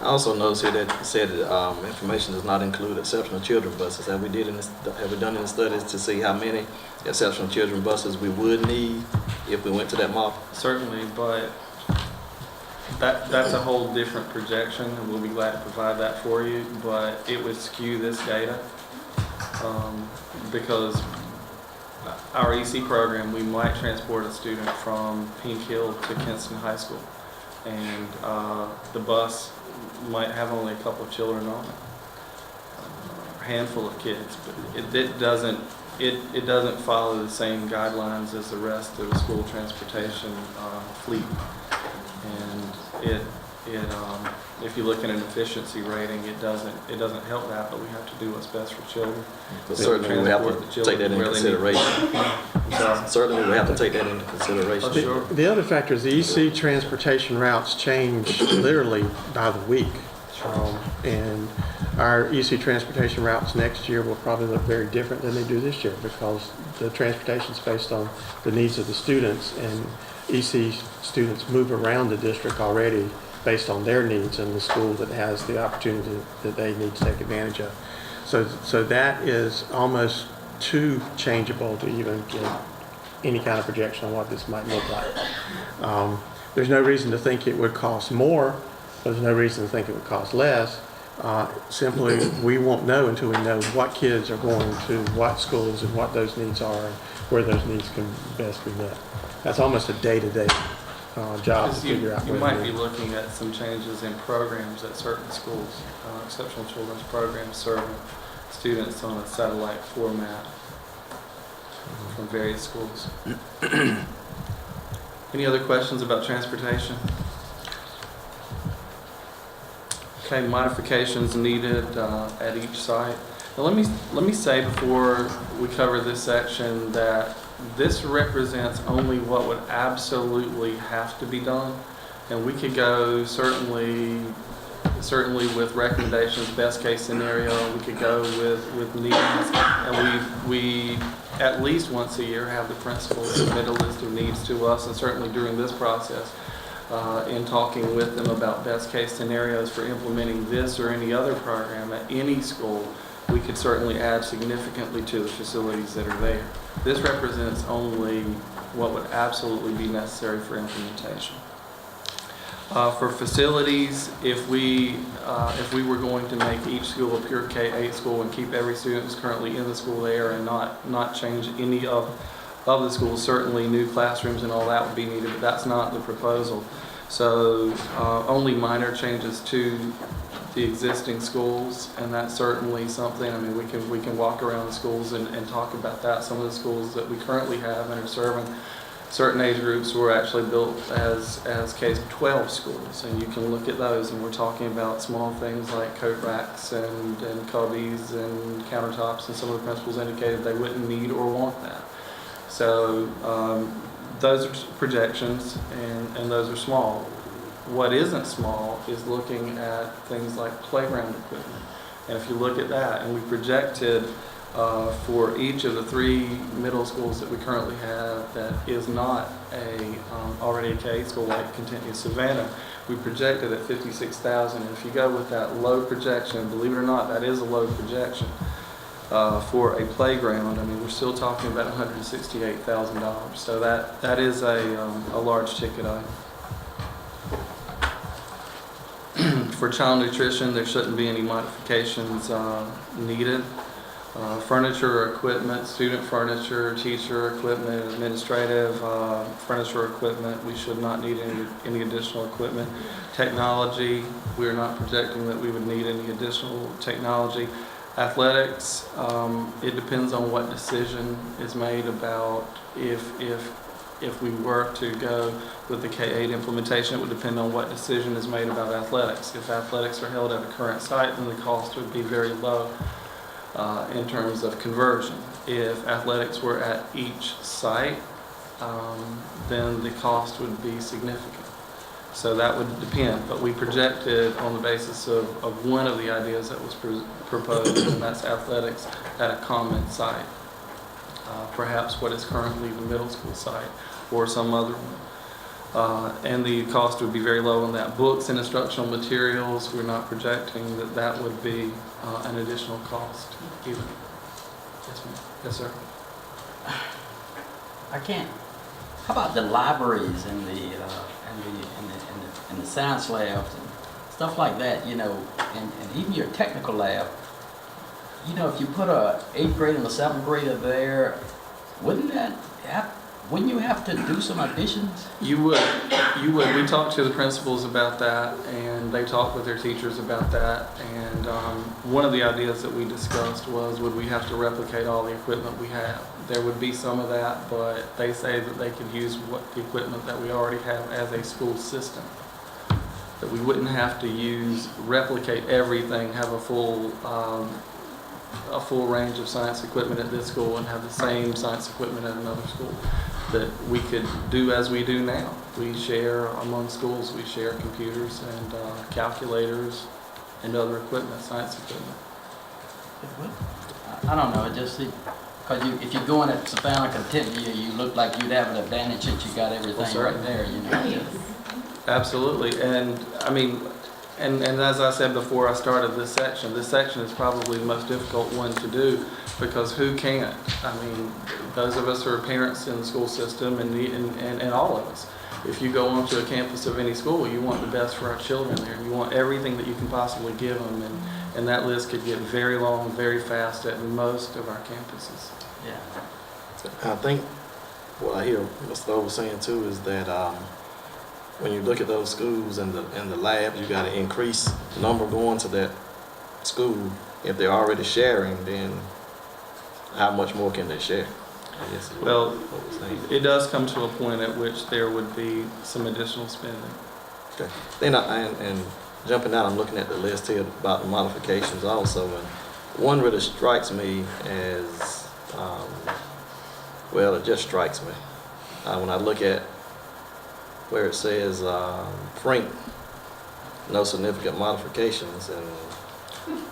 I also noticed here that it said that information does not include exceptional children buses. Have we done any studies to see how many exceptional children buses we would need if we went to that model?
Certainly, but that's a whole different projection, and we'll be glad to provide that for you, but it would skew this data because our EC program, we might transport a student from Pink Hill to Kinston High School, and the bus might have only a couple of children on it, a handful of kids, but it doesn't follow the same guidelines as the rest of the school transportation fleet. And if you look at an efficiency rating, it doesn't help that, but we have to do what's best for children.
But certainly we have to take that into consideration. Certainly we have to take that into consideration.
Oh, sure.
The other factor is the EC transportation routes change literally by the week. And our EC transportation routes next year will probably look very different than they do this year because the transportation is based on the needs of the students, and EC students move around the district already based on their needs and the school that has the opportunity that they need to take advantage of. So that is almost too changeable to even get any kind of projection on what this might look like. There's no reason to think it would cost more. There's no reason to think it would cost less. Simply, we won't know until we know what kids are going to what schools and what those needs are and where those needs can best be met. That's almost a day-to-day job to figure out.
You might be looking at some changes in programs at certain schools, exceptional children's programs serving students on a satellite format from various schools. Any other questions about transportation? Okay, modifications needed at each site. Now let me say before we cover this section that this represents only what would absolutely have to be done. And we could go certainly with recommendations, best case scenario, we could go with needs. And we at least once a year have the principals submit a list of needs to us, and certainly during this process, in talking with them about best case scenarios for implementing this or any other program at any school, we could certainly add significantly to the facilities that are there. This represents only what would absolutely be necessary for implementation. For facilities, if we were going to make each school a pure K-8 school and keep every student who's currently in the school there and not change any of the schools, certainly new classrooms and all that would be needed, but that's not the proposal. So only minor changes to the existing schools, and that's certainly something, I mean, we can walk around the schools and talk about that. Some of the schools that we currently have and are serving certain age groups were actually built as K-12 schools, and you can look at those, and we're talking about small things like coat racks and cubbies and countertops, and some of the principals indicated they wouldn't need or want that. So those are projections, and those are small. What isn't small is looking at things like playground equipment. And if you look at that, and we projected for each of the 3 middle schools that we currently have that is not already a K school like Continuous Savannah, we projected at $56,000. And if you go with that low projection, believe it or not, that is a low projection for a playground. I mean, we're still talking about $168,000. So that is a large ticket item. For child nutrition, there shouldn't be any modifications needed. Furniture or equipment, student furniture, teacher equipment, administrative furniture equipment, we should not need any additional equipment. Technology, we're not projecting that we would need any additional technology. Athletics, it depends on what decision is made about if we were to go with the K-8 implementation. It would depend on what decision is made about athletics. If athletics are held at a current site, then the cost would be very low in terms of conversion. If athletics were at each site, then the cost would be significant. So that would depend, but we projected on the basis of one of the ideas that was proposed, and that's athletics at a common site. Perhaps what is currently the middle school site or some other one. And the cost would be very low on that. Books and instructional materials, we're not projecting that would be an additional cost either. Yes, ma'am. Yes, sir.
I can't. How about the libraries and the science labs and stuff like that, you know, and even your technical lab? You know, if you put a 8th grader and a 7th grader there, wouldn't you have to do some additions?
You would. We talked to the principals about that, and they talked with their teachers about that. And one of the ideas that we discussed was, would we have to replicate all the equipment we have? There would be some of that, but they say that they could use the equipment that we already have as a school system. That we wouldn't have to replicate everything, have a full range of science equipment at this school and have the same science equipment at another school. That we could do as we do now. We share among schools, we share computers and calculators and other equipment, science equipment.
I don't know, it just, because if you're going at Savannah Contemporary, you look like you'd have an advantage that you got everything right there, you know.
Absolutely, and I mean, and as I said before I started this section is probably the most difficult one to do, because who can't? I mean, those of us who are parents in the school system and all of us, if you go onto a campus of any school, you want the best for our children there. You want everything that you can possibly give them, and that list could get very long, very fast at most of our campuses.
Yeah. I think what I hear Mr. Dover saying too is that when you look at those schools and the labs, you got to increase the number going to that school. If they're already sharing, then how much more can they share? I guess is
Well,
what we're saying.
it does come to a point at which there would be some additional spending.
Okay. Then and jumping out, I'm looking at the list here about the modifications also, and one really strikes me as, well, it just strikes me when I look at where it says, Frink, no significant modifications, and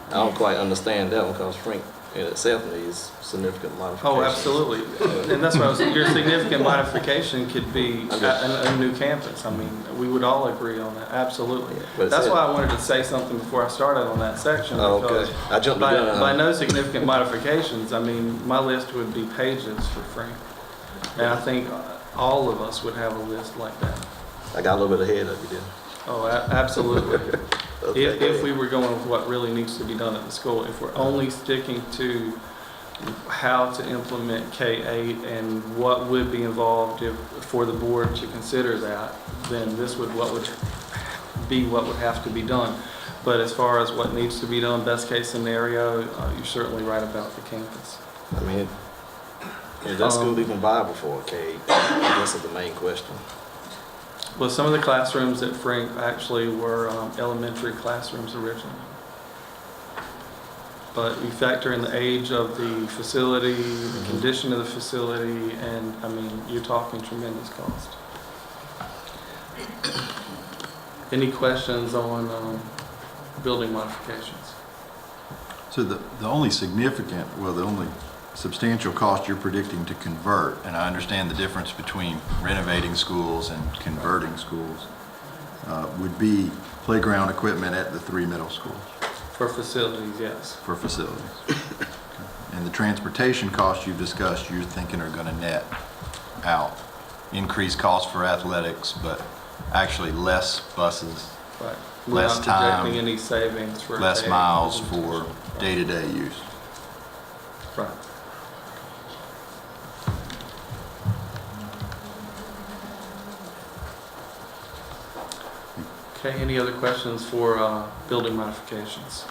I don't quite understand that one, because Frink in itself needs significant modifications.
Oh, absolutely. And that's what I was saying, your significant modification could be a new campus. I mean, we would all agree on that, absolutely.
But
That's why I wanted to say something before I started on that section.
Oh,
because
okay. I jumped the gun.
by no significant modifications, I mean, my list would be pages for Frank. And I think all of us would have a list like that.
I got a little bit ahead of you, didn't
Oh, absolutely.
Okay,
If we were going with what really needs to be done at the school, if we're only sticking to how to implement K-8 and what would be involved for the board to consider that, then this would what would have to be done. But as far as what needs to be done, best case scenario, you're certainly right about the campus.
I mean, is that school even viable for K-8? I guess is the main question.
Well, some of the classrooms at Frank actually were elementary classrooms originally. But you factor in the age of the facility, the condition of the facility, and I mean, you're talking tremendous cost. Any questions on building modifications?
So the only significant, well, the only substantial cost you're predicting to convert, and I understand the difference between renovating schools and converting schools, would be playground equipment at the 3 middle schools.
For facilities, yes.
For facilities. Okay. And the transportation costs you've discussed, you're thinking are going to net out. Increased costs for athletics, but actually less buses,
Right.
less
We're not
time,
projecting any savings for
less
K-8
miles
implementation.
for day-to-day use.
Right. Okay, any other questions for building modifications?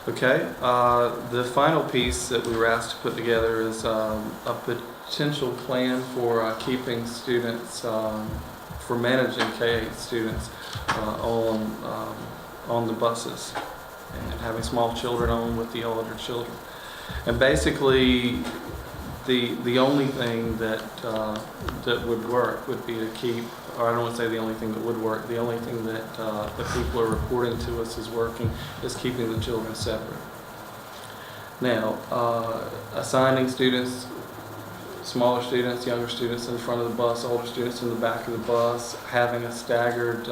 Okay, the final piece that we were asked to put together is a potential plan for keeping students, for managing K-8 students on the buses and having small children on with the older children. And basically, the only thing that would work would be to keep, or I don't want to say the only thing that would work, the only thing that the people are reporting to us is working is keeping the children separate. Now, assigning students, smaller students, younger students in the front of the bus, older students in the back of the bus, having a staggered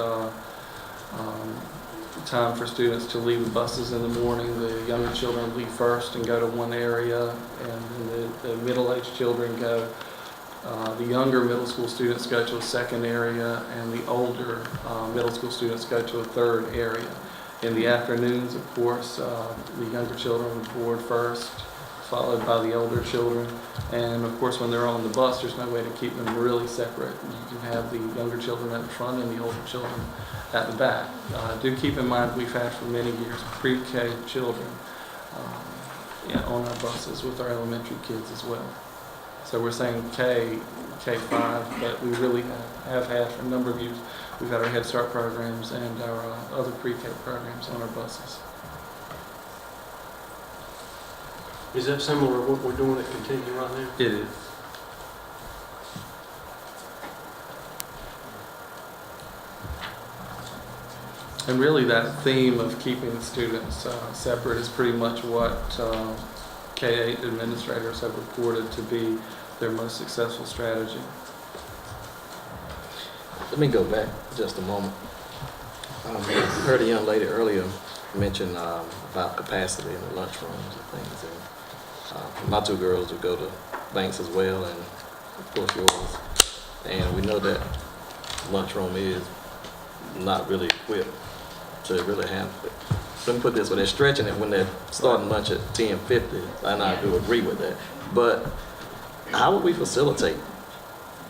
time for students to leave the buses in the morning. The younger children leave first and go to one area, and then the middle-aged children go. The younger middle school students go to a second area, and the older middle school students go to a third area. In the afternoons, of course, the younger children would board first, followed by the older children. And of course, when they're on the bus, there's no way to keep them really separate. You can have the younger children at the front and the older children at the back. Do keep in mind, we've had for many years pre-K children on our buses with our elementary kids as well. So we're saying K-5, but we really have had for a number of years. We've had our Head Start programs and our other pre-K programs on our buses.
Is that similar to what we're doing at Continue right now?
It is. And really that theme of keeping the students separate is pretty much what K-8 administrators have reported to be their most successful strategy.
Let me go back just a moment. I heard a young lady earlier mention about capacity in the lunchrooms and things. And my 2 girls would go to Banks as well, and of course yours. And we know that lunchroom is not really equipped to really handle it. Let me put it this way, they're stretching it when they're starting lunch at 10:50, and I do agree with that. But how would we facilitate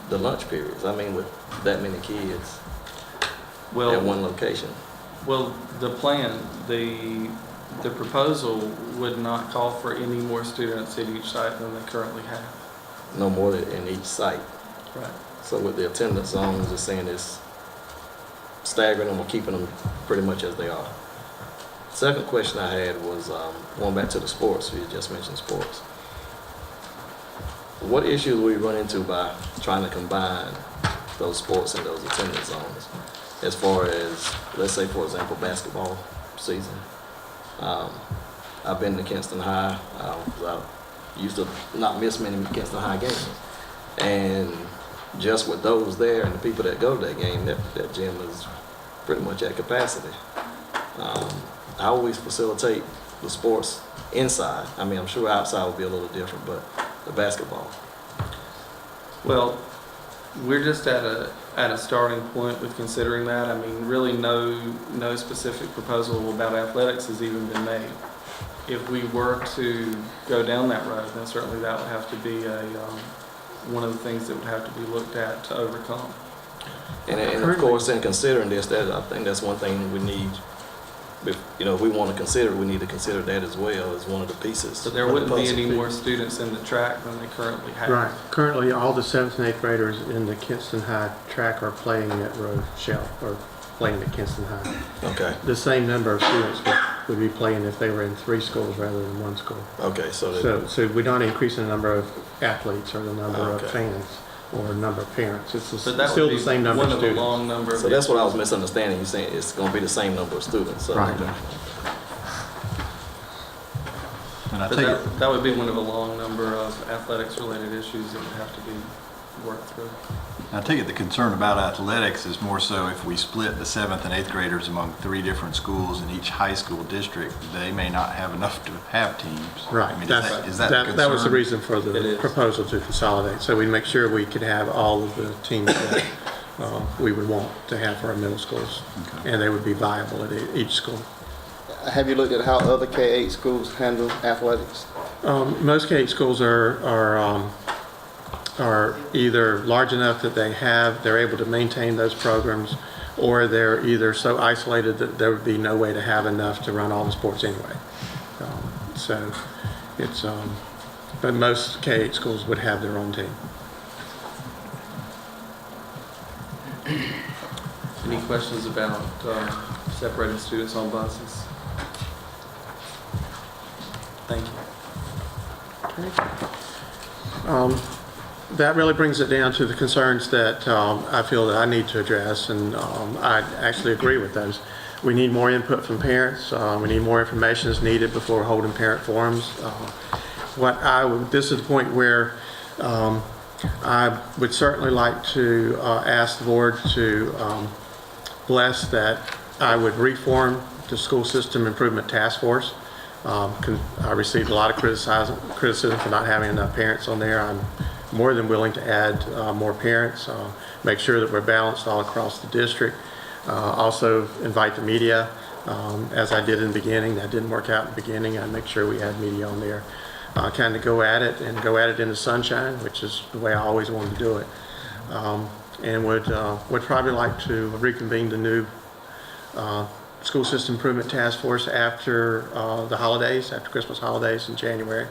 the lunch periods? I mean, with that many kids at one location.
Well, the plan, the proposal would not call for any more students at each site than they currently have.
No more in each site.
Right.
So with the attendance zones, just saying it's staggering them or keeping them pretty much as they are. Second question I had was going back to the sports. You just mentioned sports. What issues will we run into by trying to combine those sports in those attendance zones. As far as, let's say, for example, basketball season. I've been to Kinston High. I used to not miss many Kinston High games. And just with those there and the people that go to that game, that gym is pretty much at capacity. I always facilitate the sports inside. I mean, I'm sure outside will be a little different, but the basketball.
Well, we're just at a starting point with considering that. I mean, really no specific proposal about athletics has even been made. If we were to go down that road, then certainly that would have to be one of the things that would have to be looked at to overcome.
And of course, in considering this, I think that's one thing we need. If we want to consider, we need to consider that as well as one of the pieces.
But there wouldn't be any more students in the track than they currently have.
Right. Currently, all the 7th and 8th graders in the Kinston High track are playing at Rochelle, or playing at Kinston High.
Okay.
The same number of students would be playing if they were in 3 schools rather than 1 school.
Okay,
So we're not increasing the number of athletes or the number of fans or number of parents. It's
But that
still
would
the
be
same number
one
of
of a
students.
long number of
So that's what I was misunderstanding. You're saying it's going to be the same number of students. So
Right.
And I
But
take it,
that would be one of a long number of athletics-related issues that would have to be worked through.
I take it the concern about athletics is more so if we split the 7th and 8th graders among 3 different schools in each high school district, they may not have enough to have teams.
Right.
I mean,
That's-
is that the concern?
that was the reason for
It
the
is.
proposal to consolidate. So we make sure we could have all of the teams that we would want to have for our middle schools.
Okay.
And they would be viable at each school.
Have you looked at how other K-8 schools handle athletics?
Most K-8 schools are either large enough that they're able to maintain those programs, or they're either so isolated that there would be no way to have enough to run all the sports anyway. But most K-8 schools would have their own team.
Any questions about separating students on buses? Thank you.
That really brings it down to the concerns that I feel that I need to address, and I actually agree with those. We need more input from parents. We need more information is needed before holding parent forums. This is the point where I would certainly like to ask the board to bless that I would reform the School System Improvement Task Force. I received a lot of criticism for not having enough parents on there. I'm more than willing to add more parents, make sure that we're balanced all across the district. Also invite the media, as I did in the beginning. That didn't work out in the beginning. I'd make sure we had media on there. Kind of go at it in the sunshine, which is the way I always wanted to do it. And would probably like to reconvene the new School System Improvement Task Force after the holidays, after Christmas holidays in January.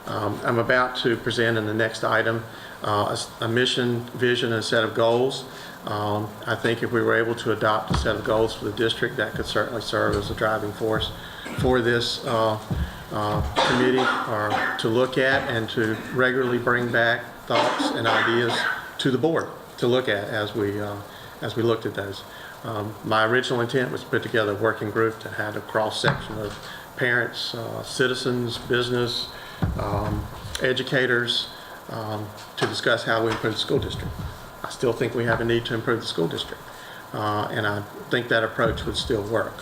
I'm about to present in the next item a mission, vision, and a set of goals. I think if we were able to adopt a set of goals for the district, that could certainly serve as a driving force for this committee to look at and to regularly bring back thoughts and ideas to the board to look at as we looked at those. My original intent was to put together a working group that had a cross-section of parents, citizens, business, educators, to discuss how we improve the school district. I still think we have a need to improve the school district, and I think that approach would still work.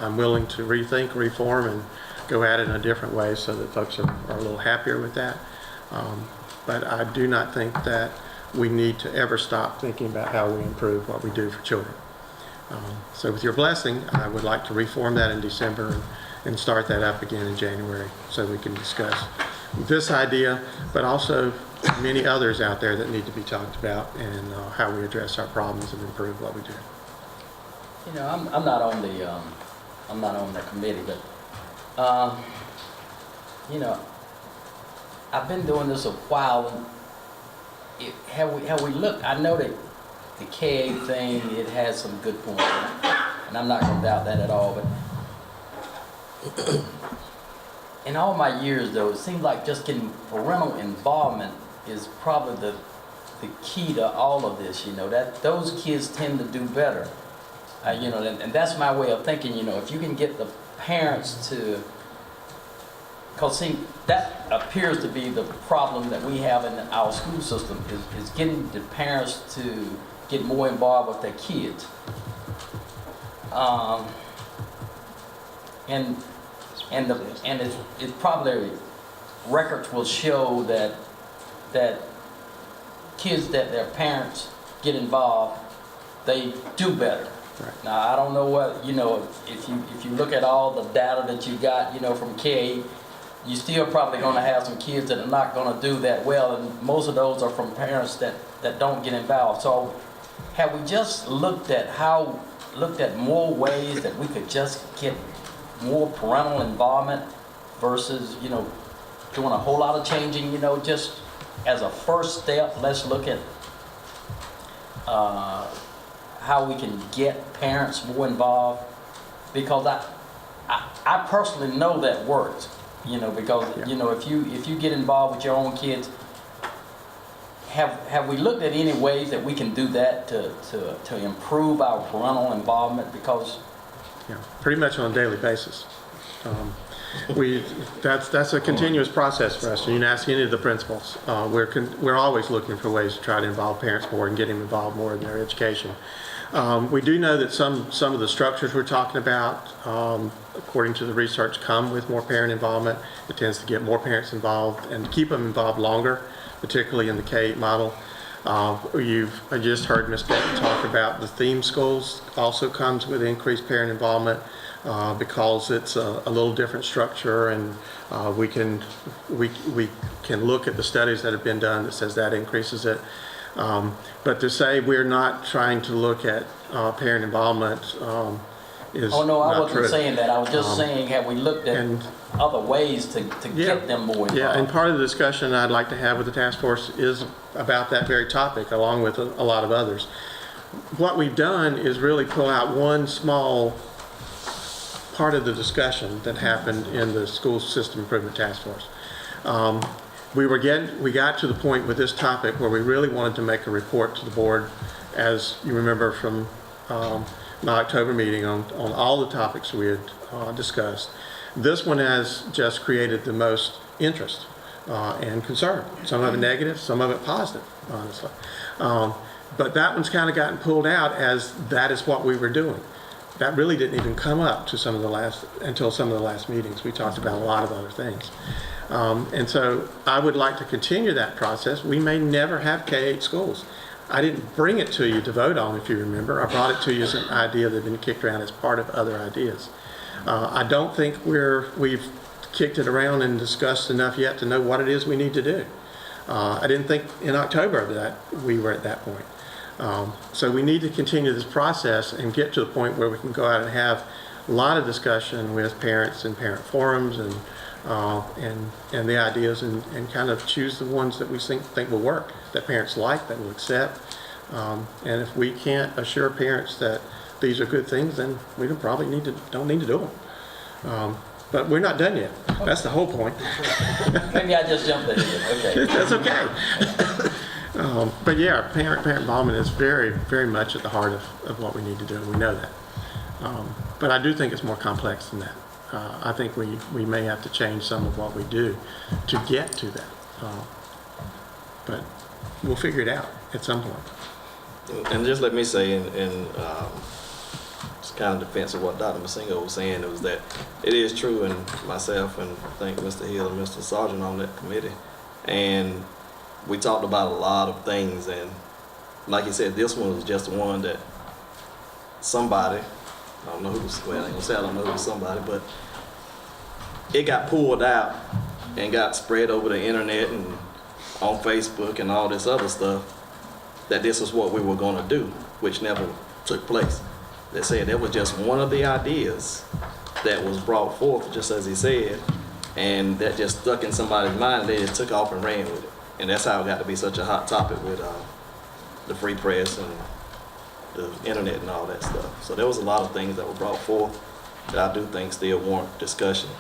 I'm willing to rethink, reform, and go at it in a different way so that folks are a little happier with that. But I do not think that we need to ever stop thinking about how we improve what we do for children. So with your blessing, I would like to reform that in December and start that up again in January so we can discuss this idea, but also many others out there that need to be talked about, and how we address our problems and improve what we do.
You know, I'm not on the committee, but you know, I've been doing this a while. And have we looked? I know that the K-8 thing, it has some good points, and I'm not going to doubt that at all. But in all my years, though, it seems like just getting parental involvement is probably the key to all of this, that those kids tend to do better. And that's my way of thinking, if you can get the parents to, because see, that appears to be the problem that we have in our school system, is getting the parents to get more involved with their kids. And it's probably, records will show that kids that their parents get involved, they do better.
Right.
Now, I don't know what, if you look at all the data that you got, from K, you're still probably going to have some kids that are not going to do that well, and most of those are from parents that don't get involved. So have we just looked at more ways that we could just get more parental involvement versus, doing a whole lot of changing, just as a first step, let's look at how we can get parents more involved, because I personally know that works, because if you get involved with your own kids, have we looked at any ways that we can do that to improve our parental involvement? Because
pretty much on a daily basis. That's a continuous process for us. You can ask any of the principals. We're always looking for ways to try to involve parents more and get them involved more in their education. We do know that some of the structures we're talking about, according to the research, come with more parent involvement. It tends to get more parents involved and keep them involved longer, particularly in the K-8 model. I just heard Ms. Benton talk about the theme schools also comes with increased parent involvement because it's a little different structure, and we can look at the studies that have been done that says that increases it. But to say we're not trying to look at parent involvement is
oh no, I
not
wasn't
true.
saying that. I was just saying, have we looked at other ways to get them more involved?
Yeah, and part of the discussion I'd like to have with the task force is about that very topic, along with a lot of others. What we've done is really pull out one small part of the discussion that happened in the School System Improvement Task Force. We got to the point with this topic where we really wanted to make a report to the board, as you remember from my October meeting, on all the topics we had discussed. This one has just created the most interest and concern. Some of it negative, some of it positive, honestly. But that one's kind of gotten pulled out as that is what we were doing. That really didn't even come up until some of the last meetings. We talked about a lot of other things. And so I would like to continue that process. We may never have K-8 schools. I didn't bring it to you to vote on, if you remember. I brought it to you as an idea that had been kicked around as part of other ideas. I don't think we've kicked it around and discussed enough yet to know what it is we need to do. I didn't think in October that we were at that point. So we need to continue this process and get to the point where we can go out and have a lot of discussion with parents and parent forums and the ideas and kind of choose the ones that we think will work, that parents like, that will accept. And if we can't assure parents that these are good things, then we don't need to do them. But we're not done yet. That's the whole point.
Maybe I just jumped in. Okay.
That's okay. But yeah, parent involvement is very, very much at the heart of what we need to do, and we know that. But I do think it's more complex than that. I think we may have to change some of what we do to get to that. But we'll figure it out at some point.
And just let me say, in it's kind of defense of what Dr. Masingo was saying, it was that it is true, and myself and I think Mr. Hill and Mr. Sargent on that committee, and we talked about a lot of things, and like you said, this one was just one that somebody, I don't know who was, well, I ain't gonna say I don't know who was somebody, but it got pulled out and got spread over the internet and on Facebook and all this other stuff, that this is what we were gonna do, which never took place. They said that was just one of the ideas that was brought forth, just as he said, and that just stuck in somebody's mind, and they just took off and ran with it. And that's how it got to be such a hot topic with the free press and the internet and all that stuff. So there was a lot of things that were brought forth that I do think still warrant discussion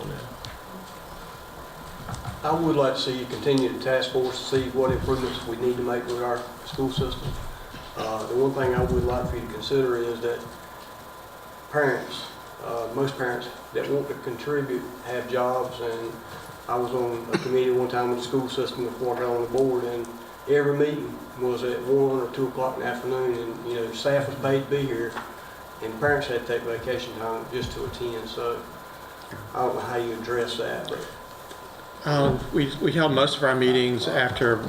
on that.
I would like to see you continue the task force to see what improvements we need to make with our school system. The one thing I would like for you to consider is that parents, most parents that want to contribute have jobs, and I was on a committee one time with the school system before I got on the board, and every meeting was at 1 or 2 o'clock in the afternoon, and, you know, staff was paid to be here, and parents had to take vacation time just to attend, so I don't know how you address that, but.
We held most of our meetings after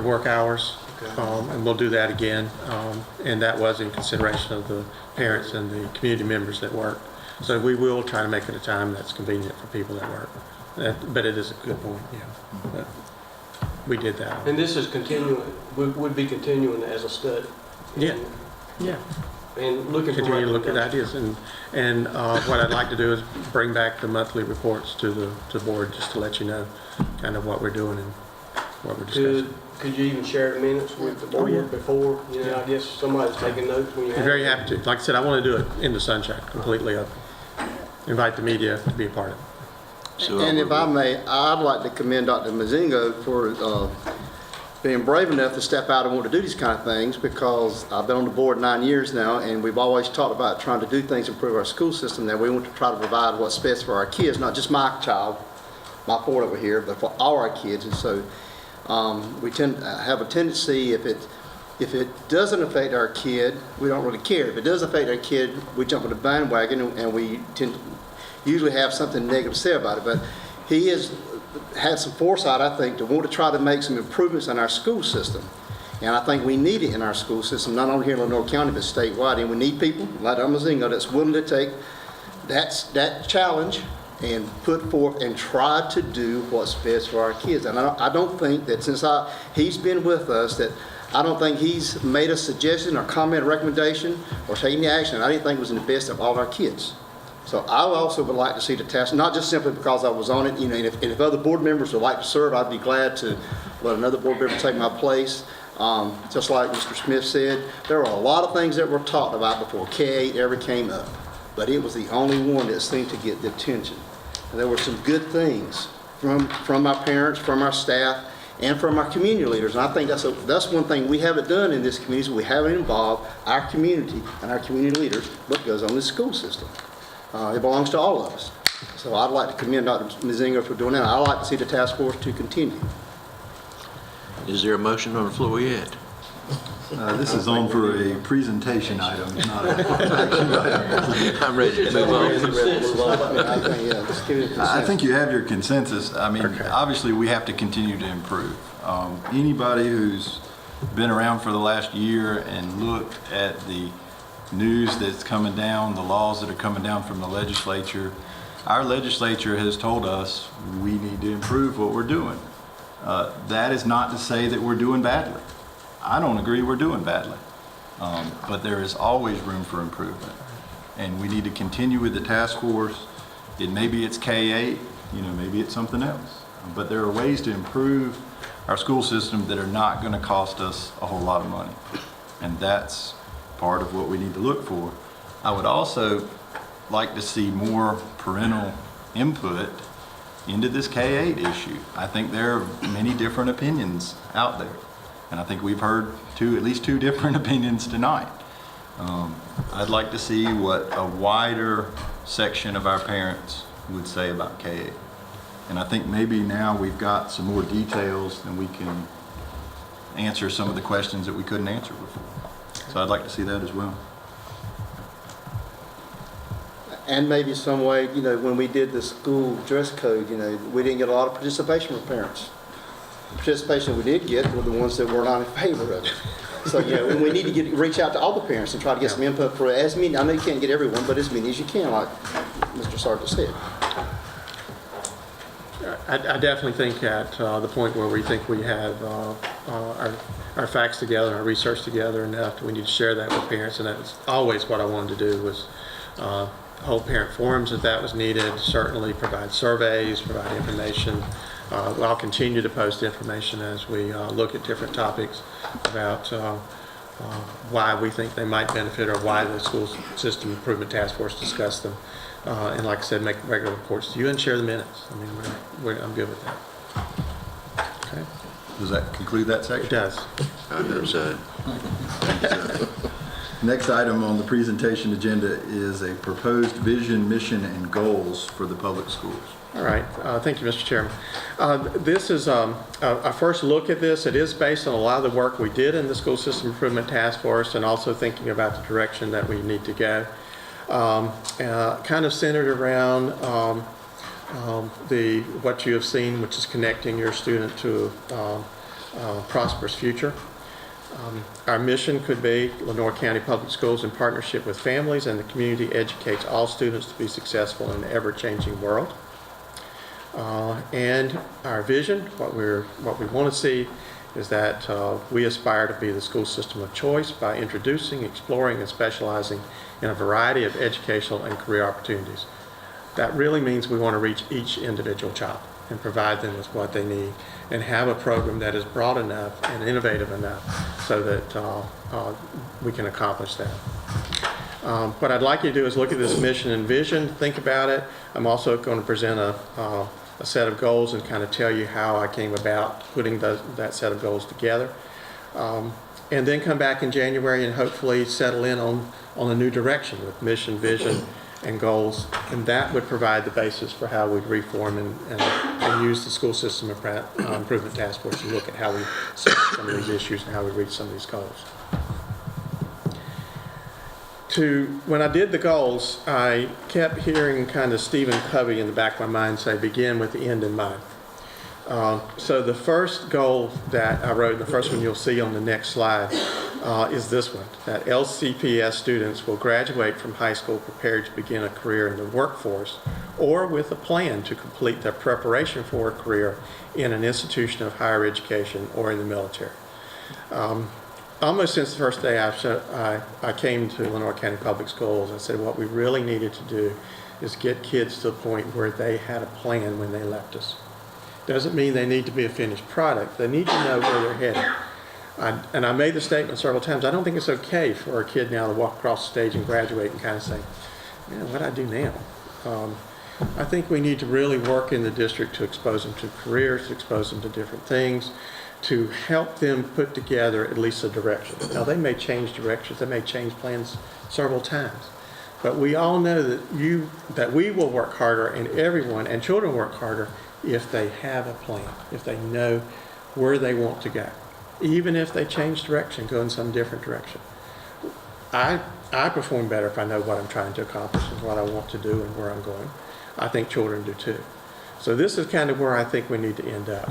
work hours,
Okay.
and we'll do that again. And that was in consideration of the parents and the community members that work. So we will try to make it a time that's convenient for people that work. But it is a good point, yeah. But we did that.
And this is continuing, would be continuing as a study.
Yeah, yeah.
And looking for
Continue to look at
recommendations.
ideas, and what I'd like to do is bring back the monthly reports to the board, just to let you know kind of what we're doing and what we're discussing.
Could you even share the minutes with the board
yeah.
before? You know, I guess somebody's taking notes when you
I'm
have.
very happy to. Like I said, I want to do it in the sunshine, completely open. Invite the media to be a part of it.
And if I may, I'd like to commend Dr. Mazingo for being brave enough to step out and want to do these kind of things, because I've been on the board 9 years now, and we've always talked about trying to do things to improve our school system. That we want to try to provide what's best for our kids, not just my child, my 4 over here, but for all our kids. And so we tend to have a tendency, if it doesn't affect our kid, we don't really care. If it does affect our kid, we jump on the bandwagon, and we tend to usually have something negative to say about it. But he has had some foresight, I think, to want to try to make some improvements in our school system. And I think we need it in our school system, not only here in Lenore County, but statewide. And we need people like Dr. Mazingo that's willing to take that challenge and put forth and try to do what's best for our kids. And I don't think that since he's been with us, that I don't think he's made a suggestion or comment or recommendation or taken the action I didn't think was in the best of all of our kids. So I also would like to see the task, not just simply because I was on it, you know, and if other board members would like to serve, I'd be glad to let another board member take my place. Just like Mr. Smith said, there were a lot of things that were talked about before K-8 ever came up, but it was the only one that seemed to get the attention. And there were some good things from our parents, from our staff, and from our community leaders. And I think that's one thing we haven't done in this community, is we haven't involved our community and our community leaders what goes on in the school system. It belongs to all of us. So I'd like to commend Dr. Mazingo for doing that. I'd like to see the task force to continue.
Is there a motion on the floor yet?
This is on for a presentation item, not an action item.
I'm ready to move on.
I think you have your consensus. I mean, obviously, we have to continue to improve. Anybody who's been around for the last year and looked at the news that's coming down, the laws that are coming down from the legislature, our legislature has told us we need to improve what we're doing. That is not to say that we're doing badly. I don't agree we're doing badly, but there is always room for improvement, and we need to continue with the task force. Maybe it's K-8, you know, maybe it's something else, but there are ways to improve our school system that are not going to cost us a whole lot of money, and that's part of what we need to look for. I would also like to see more parental input into this K-8 issue. I think there are many different opinions out there, and I think we've heard at least two different opinions tonight. I'd like to see what a wider section of our parents would say about K-8. And I think maybe now we've got some more details and we can answer some of the questions that we couldn't answer before. So I'd like to see that as well.
And maybe some way, you know, when we did the school dress code, you know, we didn't get a lot of participation from parents. The participation we did get were the ones that were not in favor of it. So, you know, we need to reach out to all the parents and try to get some input for as many. I know you can't get everyone, but as many as you can, like Mr. Sargent said.
I definitely think at the point where we think we have our facts together, our research together enough, we need to share that with parents, and that's always what I wanted to do, was hold parent forums if that was needed, certainly provide surveys, provide information. I'll continue to post information as we look at different topics about why we think they might benefit or why the school system improvement task force discussed them. And like I said, make regular reports to you and share the minutes. I mean, I'm good with that.
Does that conclude that section?
It does.
I hope so.
Next item on the presentation agenda is a proposed vision, mission, and goals for the public schools.
All right, thank you, Mr. Chairman. This is a first look at this. It is based on a lot of the work we did in the School System Improvement Task Force and also thinking about the direction that we need to go. Kind of centered around what you have seen, which is connecting your student to a prosperous future. Our mission could be Lenoir County Public Schools in partnership with families and the community educates all students to be successful in an ever-changing world. And our vision, what we want to see is that we aspire to be the school system of choice by introducing, exploring, and specializing in a variety of educational and career opportunities. That really means we want to reach each individual child and provide them with what they need and have a program that is broad enough and innovative enough so that we can accomplish that. What I'd like you to do is look at this mission and vision, think about it. I'm also going to present a set of goals and kind of tell you how I came about putting that set of goals together. And then come back in January and hopefully settle in on a new direction with mission, vision, and goals. And that would provide the basis for how we'd reform and use the School System Improvement Task Force to look at how we solve some of these issues and how we reach some of these goals. When I did the goals, I kept hearing kind of Stephen Covey in the back of my mind say, begin with the end in mind. So the first goal that I wrote, the first one you'll see on the next slide, is this one, that LCPS students will graduate from high school prepared to begin a career in the workforce or with a plan to complete their preparation for a career in an institution of higher education or in the military. Almost since the first day I came to Lenoir County Public Schools, I said what we really needed to do is get kids to the point where they had a plan when they left us. Doesn't mean they need to be a finished product. They need to know where they're headed. And I made the statement several times, I don't think it's okay for a kid now to walk across the stage and graduate and kind of say, man, what do I do now? I think we need to really work in the district to expose them to careers, to expose them to different things, to help them put together at least a direction. Now, they may change directions, they may change plans several times, but we all know that we will work harder, and everyone, and children work harder, if they have a plan, if they know where they want to go. Even if they change direction, go in some different direction. I perform better if I know what I'm trying to accomplish and what I want to do and where I'm going. I think children do too. So this is kind of where I think we need to end up.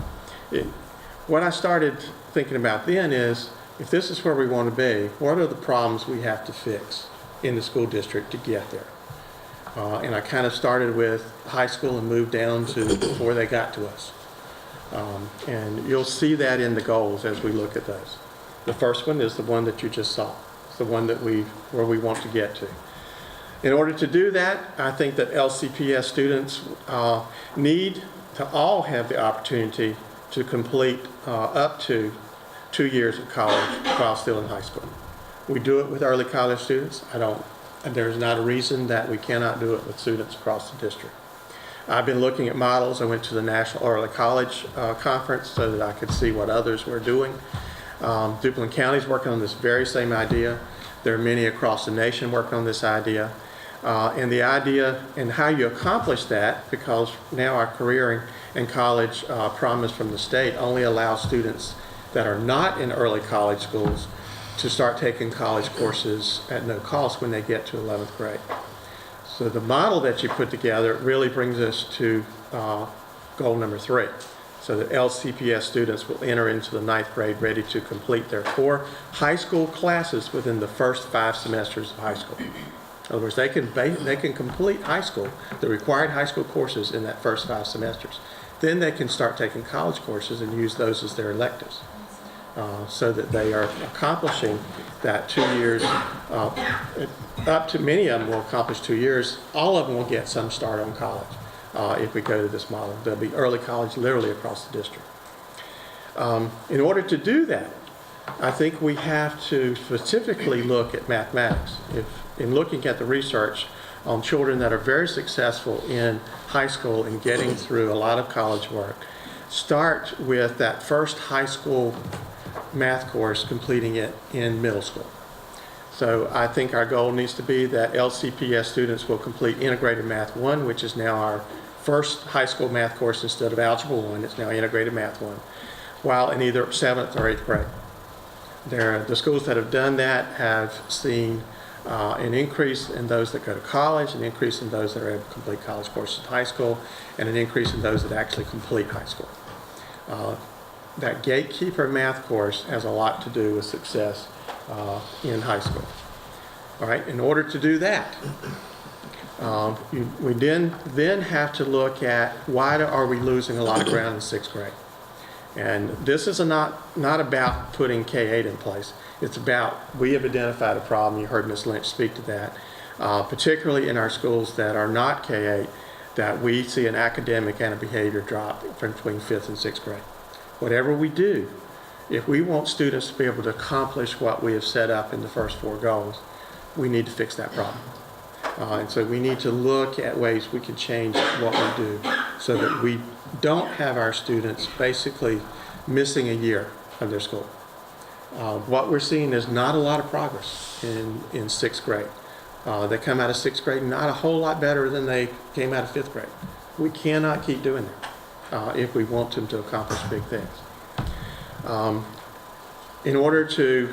What I started thinking about then is, if this is where we want to be, what are the problems we have to fix in the school district to get there? And I kind of started with high school and moved down to before they got to us. And you'll see that in the goals as we look at those. The first one is the one that you just saw. It's the one that where we want to get to. In order to do that, I think that LCPS students need to all have the opportunity to complete up to 2 years of college while still in high school. We do it with early college students. There's not a reason that we cannot do it with students across the district. I've been looking at models. I went to the National Early College Conference so that I could see what others were doing. Duplin County is working on this very same idea. There are many across the nation working on this idea. And the idea and how you accomplish that, because now our career and college promise from the state only allows students that are not in early college schools to start taking college courses at no cost when they get to 11th grade. So the model that you put together really brings us to goal number 3. So that LCPS students will enter into the 9th grade ready to complete their 4 high school classes within the first 5 semesters of high school. In other words, they can complete high school, the required high school courses in that first 5 semesters. Then they can start taking college courses and use those as their electives. So that they are accomplishing that 2 years, up to many of them will accomplish 2 years. All of them will get some start on college if we go to this model. There'll be early college literally across the district. In order to do that, I think we have to specifically look at mathematics. In looking at the research on children that are very successful in high school and getting through a lot of college work, start with that first high school math course, completing it in middle school. So I think our goal needs to be that LCPS students will complete Integrated Math 1, which is now our first high school math course instead of Algebra 1. It's now Integrated Math 1, while in either 7th or 8th grade. The schools that have done that have seen an increase in those that go to college, an increase in those that are able to complete college courses in high school, and an increase in those that actually complete high school. That gatekeeper math course has a lot to do with success in high school. All right, in order to do that, we then have to look at why are we losing a lot of ground in 6th grade. And this is not about putting K-8 in place. It's about, we have identified a problem. You heard Ms. Lynch speak to that, particularly in our schools that are not K-8, that we see an academic and a behavior drop between 5th and 6th grade. Whatever we do, if we want students to be able to accomplish what we have set up in the first 4 goals, we need to fix that problem. And so we need to look at ways we can change what we do so that we don't have our students basically missing a year of their school. What we're seeing is not a lot of progress in 6th grade. They come out of 6th grade not a whole lot better than they came out of 5th grade. We cannot keep doing that if we want them to accomplish big things. In order to,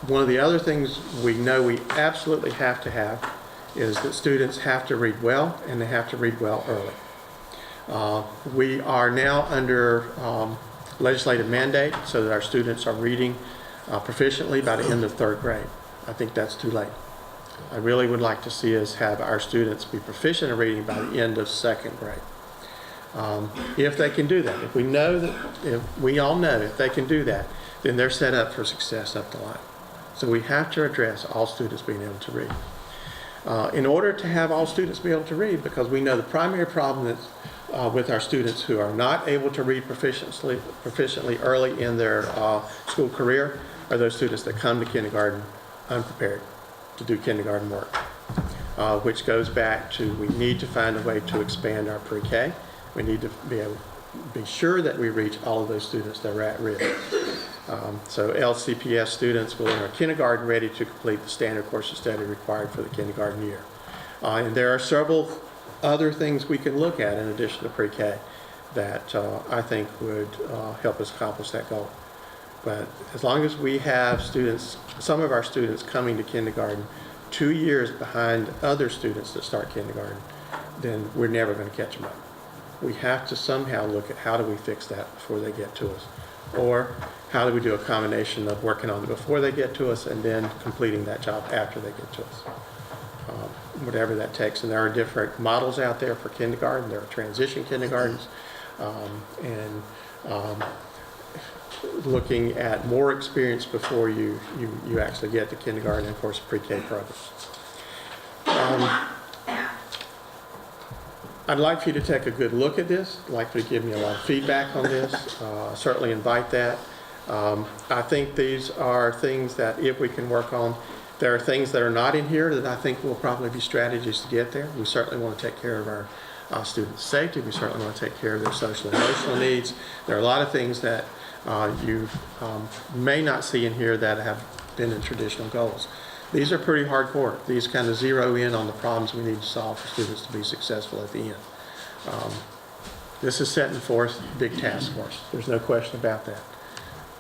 one of the other things we know we absolutely have to have is that students have to read well, and they have to read well early. We are now under legislative mandate so that our students are reading proficiently by the end of 3rd grade. I think that's too late. I really would like to see us have our students be proficient in reading by the end of 2nd grade. If they can do that, if we all know if they can do that, then they're set up for success up the line. So we have to address all students being able to read. In order to have all students be able to read, because we know the primary problem that's with our students who are not able to read proficiently early in their school career are those students that come to kindergarten unprepared to do kindergarten work, which goes back to we need to find a way to expand our pre-K. We need to be sure that we reach all of those students that are at risk. So LCPS students will enter kindergarten ready to complete the standard course of study required for the kindergarten year. And there are several other things we can look at in addition to pre-K that I think would help us accomplish that goal. But as long as we have students, some of our students coming to kindergarten 2 years behind other students that start kindergarten, then we're never going to catch them up. We have to somehow look at how do we fix that before they get to us. Or how do we do a combination of working on it before they get to us and then completing that job after they get to us. Whatever that takes. And there are different models out there for kindergarten. There are transition kindergartens. Looking at more experience before you actually get to kindergarten and, of course, pre-K programs. I'd like for you to take a good look at this. I'd like for you to give me a lot of feedback on this. Certainly invite that. I think these are things that if we can work on, there are things that are not in here that I think will probably be strategies to get there. We certainly want to take care of our students' safety. We certainly want to take care of their social and emotional needs. There are a lot of things that you may not see in here that have been in traditional goals. These are pretty hardcore. These kind of zero in on the problems we need to solve for students to be successful at the end. This is setting forth big tasks for us. There's no question about that.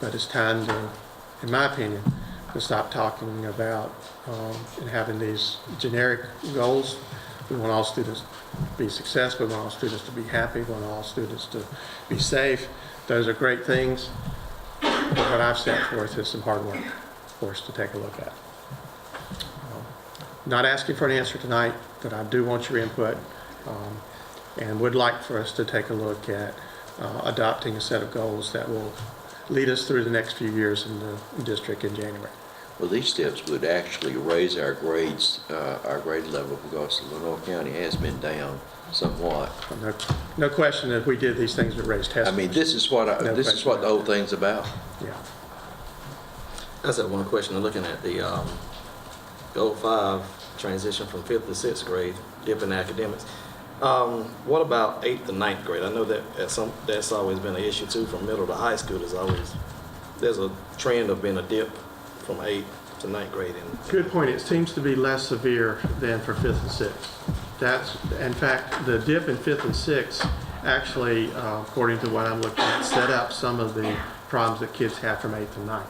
But it's time to, in my opinion, to stop talking about and having these generic goals. We want all students to be successful. We want all students to be happy. We want all students to be safe. Those are great things. But what I've set forth is some hard work for us to take a look at. Not asking for an answer tonight, but I do want your input and would like for us to take a look at adopting a set of goals that will lead us through the next few years in the district in January.
Well, these steps would actually raise our grades, our grade level, because Lenoir County has been down somewhat.
No question that if we did these things would raise test.
I mean, this is what the whole thing's about.
Yeah.
I just have one question. Looking at the Goal 5 transition from 5th to 6th grade, dip in academics. What about 8th and 9th grade? I know that that's always been an issue too. From middle to high school, there's a trend of being a dip from 8th to 9th grade.
Good point. It seems to be less severe than for 5th and 6th. In fact, the dip in 5th and 6th actually, according to what I'm looking at, set up some of the problems that kids have from 8th and 9th.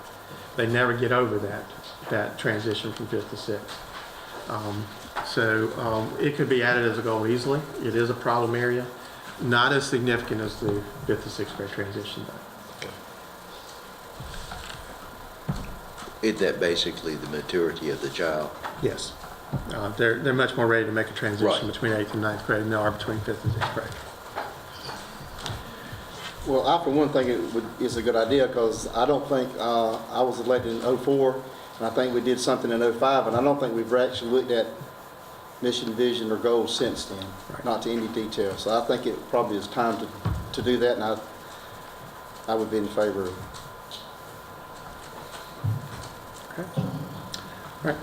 They never get over that transition from 5th to 6th. So it could be added as a goal easily. It is a problem area, not as significant as the 5th to 6th grade transition though.
Is that basically the maturity of the child?
Yes. They're much more ready to make a transition
Right.
between 8th and 9th grade than they are between 5th and 6th grade.
Well, I for one think it's a good idea because I don't think, I was elected in '04 and I think we did something in '05 and I don't think we've actually looked at mission, vision, or goals since then, not to any detail. So I think it probably is time to do that and I would be in favor of it.
Okay. All right.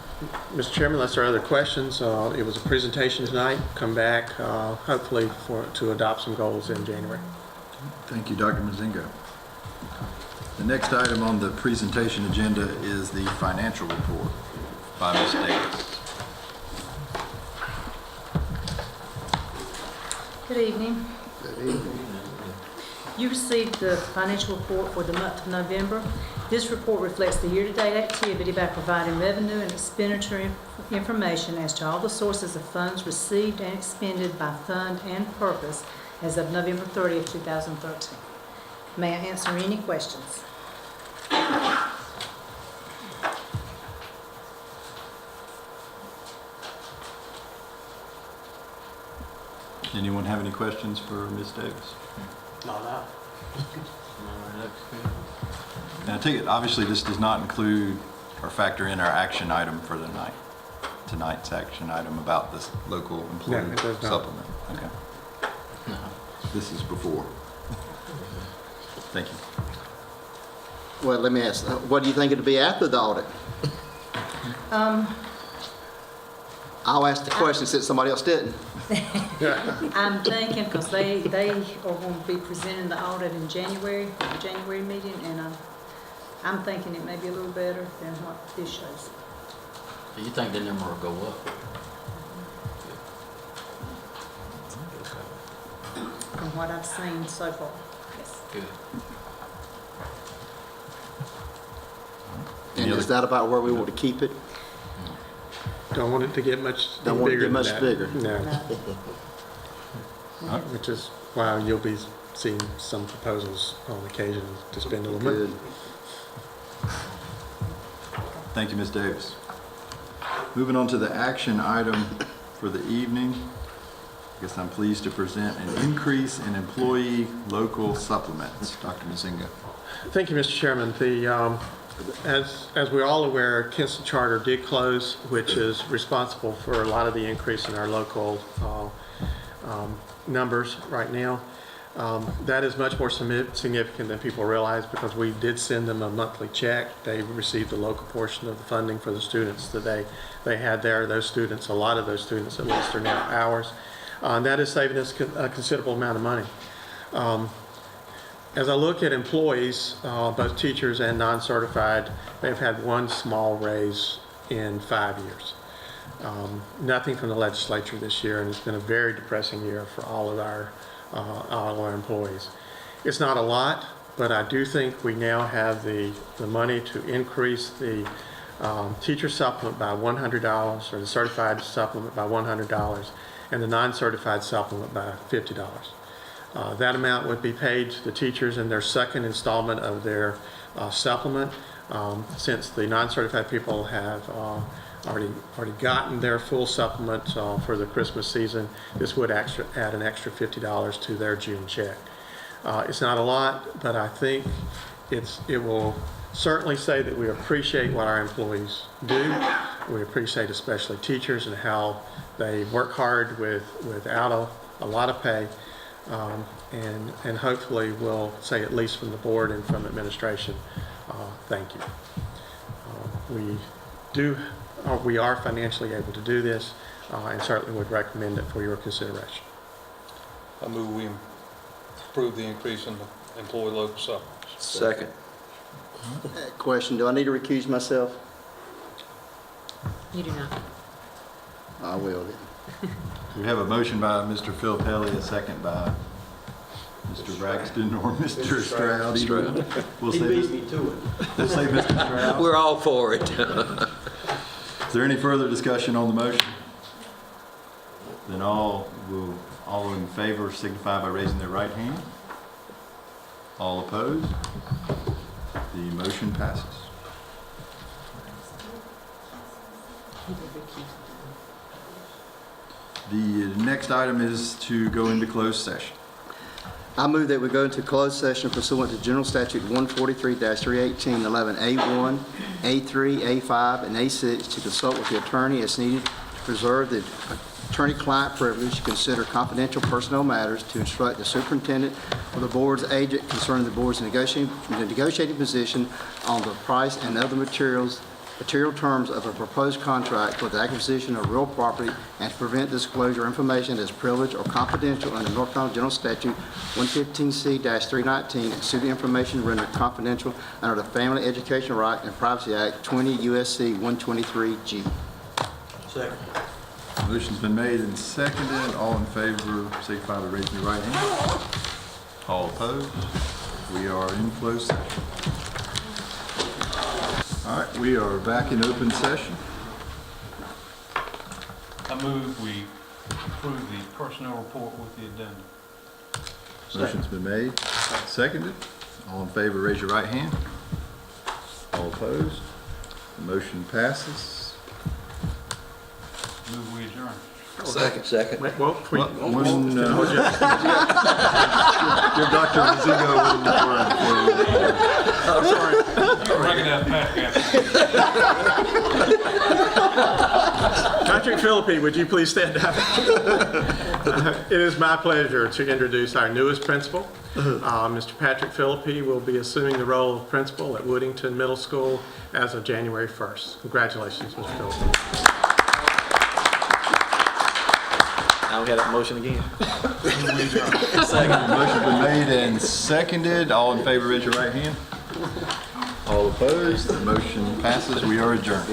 Mr. Chairman, unless there are other questions, it was a presentation tonight. Come back, hopefully, to adopt some goals in January.
Thank you, Dr. Mazinga. The next item on the presentation agenda is the financial report by Ms. Davis.
Good evening. You received the financial report for the month of November. This report reflects the year-to-date activity by providing revenue and expenditure information as to all the sources of funds received and expended by fund and purpose as of November 30th, 2013. May I answer any questions?
Anyone have any questions for Ms. Davis?
Not out.
And I take it, obviously, this does not include or factor in our action item for the night, tonight's action item about this local employee
No, it does not.
supplement. Okay. This is before. Thank you.
Well, let me ask, what do you think it'll be after the audit? I'll ask the question since somebody else didn't.
I'm thinking, because they are going to be presenting the audit in January, the January meeting, and I'm thinking it may be a little better than what this shows.
Do you think the number will go up?
From what I've seen so far, yes.
Good.
And is that about where we want to keep it?
Don't want it to get much
Don't want it to
bigger
get
than
much
that.
bigger.
No. Which is why you'll be seeing some proposals on occasion to spend a little money.
Good.
Thank you, Ms. Davis. Moving on to the action item for the evening. I guess I'm pleased to present an increase in employee local supplements. Dr. Mazinga.
Thank you, Mr. Chairman. As we're all aware, Kinston Charter did close, which is responsible for a lot of the increase in our local numbers right now. That is much more significant than people realize because we did send them a monthly check. They received the local portion of the funding for the students that they had there. Those students, a lot of those students at least, are now ours. And that is saving us a considerable amount of money. As I look at employees, both teachers and non-certified, they've had one small raise in 5 years. Nothing from the legislature this year, and it's been a very depressing year for all of our employees. It's not a lot, but I do think we now have the money to increase the teacher supplement by $100, or the certified supplement by $100, and the non-certified supplement by $50. That amount would be paid to the teachers in their second installment of their supplement. Since the non-certified people have already gotten their full supplement for the Christmas season, this would add an extra $50 to their June check. It's not a lot, but I think it will certainly say that we appreciate what our employees do. We appreciate especially teachers and how they work hard without a lot of pay. And hopefully we'll say, at least from the board and from administration, thank you. We are financially able to do this, and certainly would recommend it for your consideration.
I move we approve the increase in the employee local salaries.
Second.
Question, do I need to recuse myself?
You do not.
I will then.
We have a motion by Mr. Filippelli, a second by Mr. Braxton or Mr. Stroud.
Stroud.
We'll
He
say
beat
Mr.
me to it.
We'll say Mr. Stroud.
We're all for it.
Is there any further discussion on the motion? Then all in favor signify by raising their right hand. All opposed? The motion passes. The next item is to go into closed session.
I move that we go into closed session pursuant to General Statute 143-318, 11A1, A3, A5, and A6 to consult with the attorney as needed to preserve the attorney-client privilege, to consider confidential personnel matters, to instruct the superintendent or the board's agent concerning the board's negotiating position on the price and other material terms of a proposed contract for the acquisition of real property, and to prevent disclosure of information that is privileged or confidential under North Carolina General Statute 115C-319, and suit information rendered confidential under the Family Education Right and Privacy Act 20 U.S.C. 123G.
Second.
Motion's been made and seconded. All in favor signify by raising your right hand. All opposed? We are in closed session. All right, we are back in open session.
I move we approve the personnel report with the addendum.
Motion's been made, seconded. All in favor, raise your right hand. All opposed? The motion passes.
Move we adjourn.
Second.
Well,
One, your Dr. Mazingo wouldn't
I'm sorry. You're looking at Patrick.
Patrick Philippi, would you please stand up? It is my pleasure to introduce our newest principal. Mr. Patrick Philippi will be assuming the role of principal at Woodington Middle School as of January 1st. Congratulations, Mr. Philippi.
Now we have that motion again.
Second. Motion's been made and seconded. All in favor, raise your right hand. All opposed? The motion passes. We are adjourned.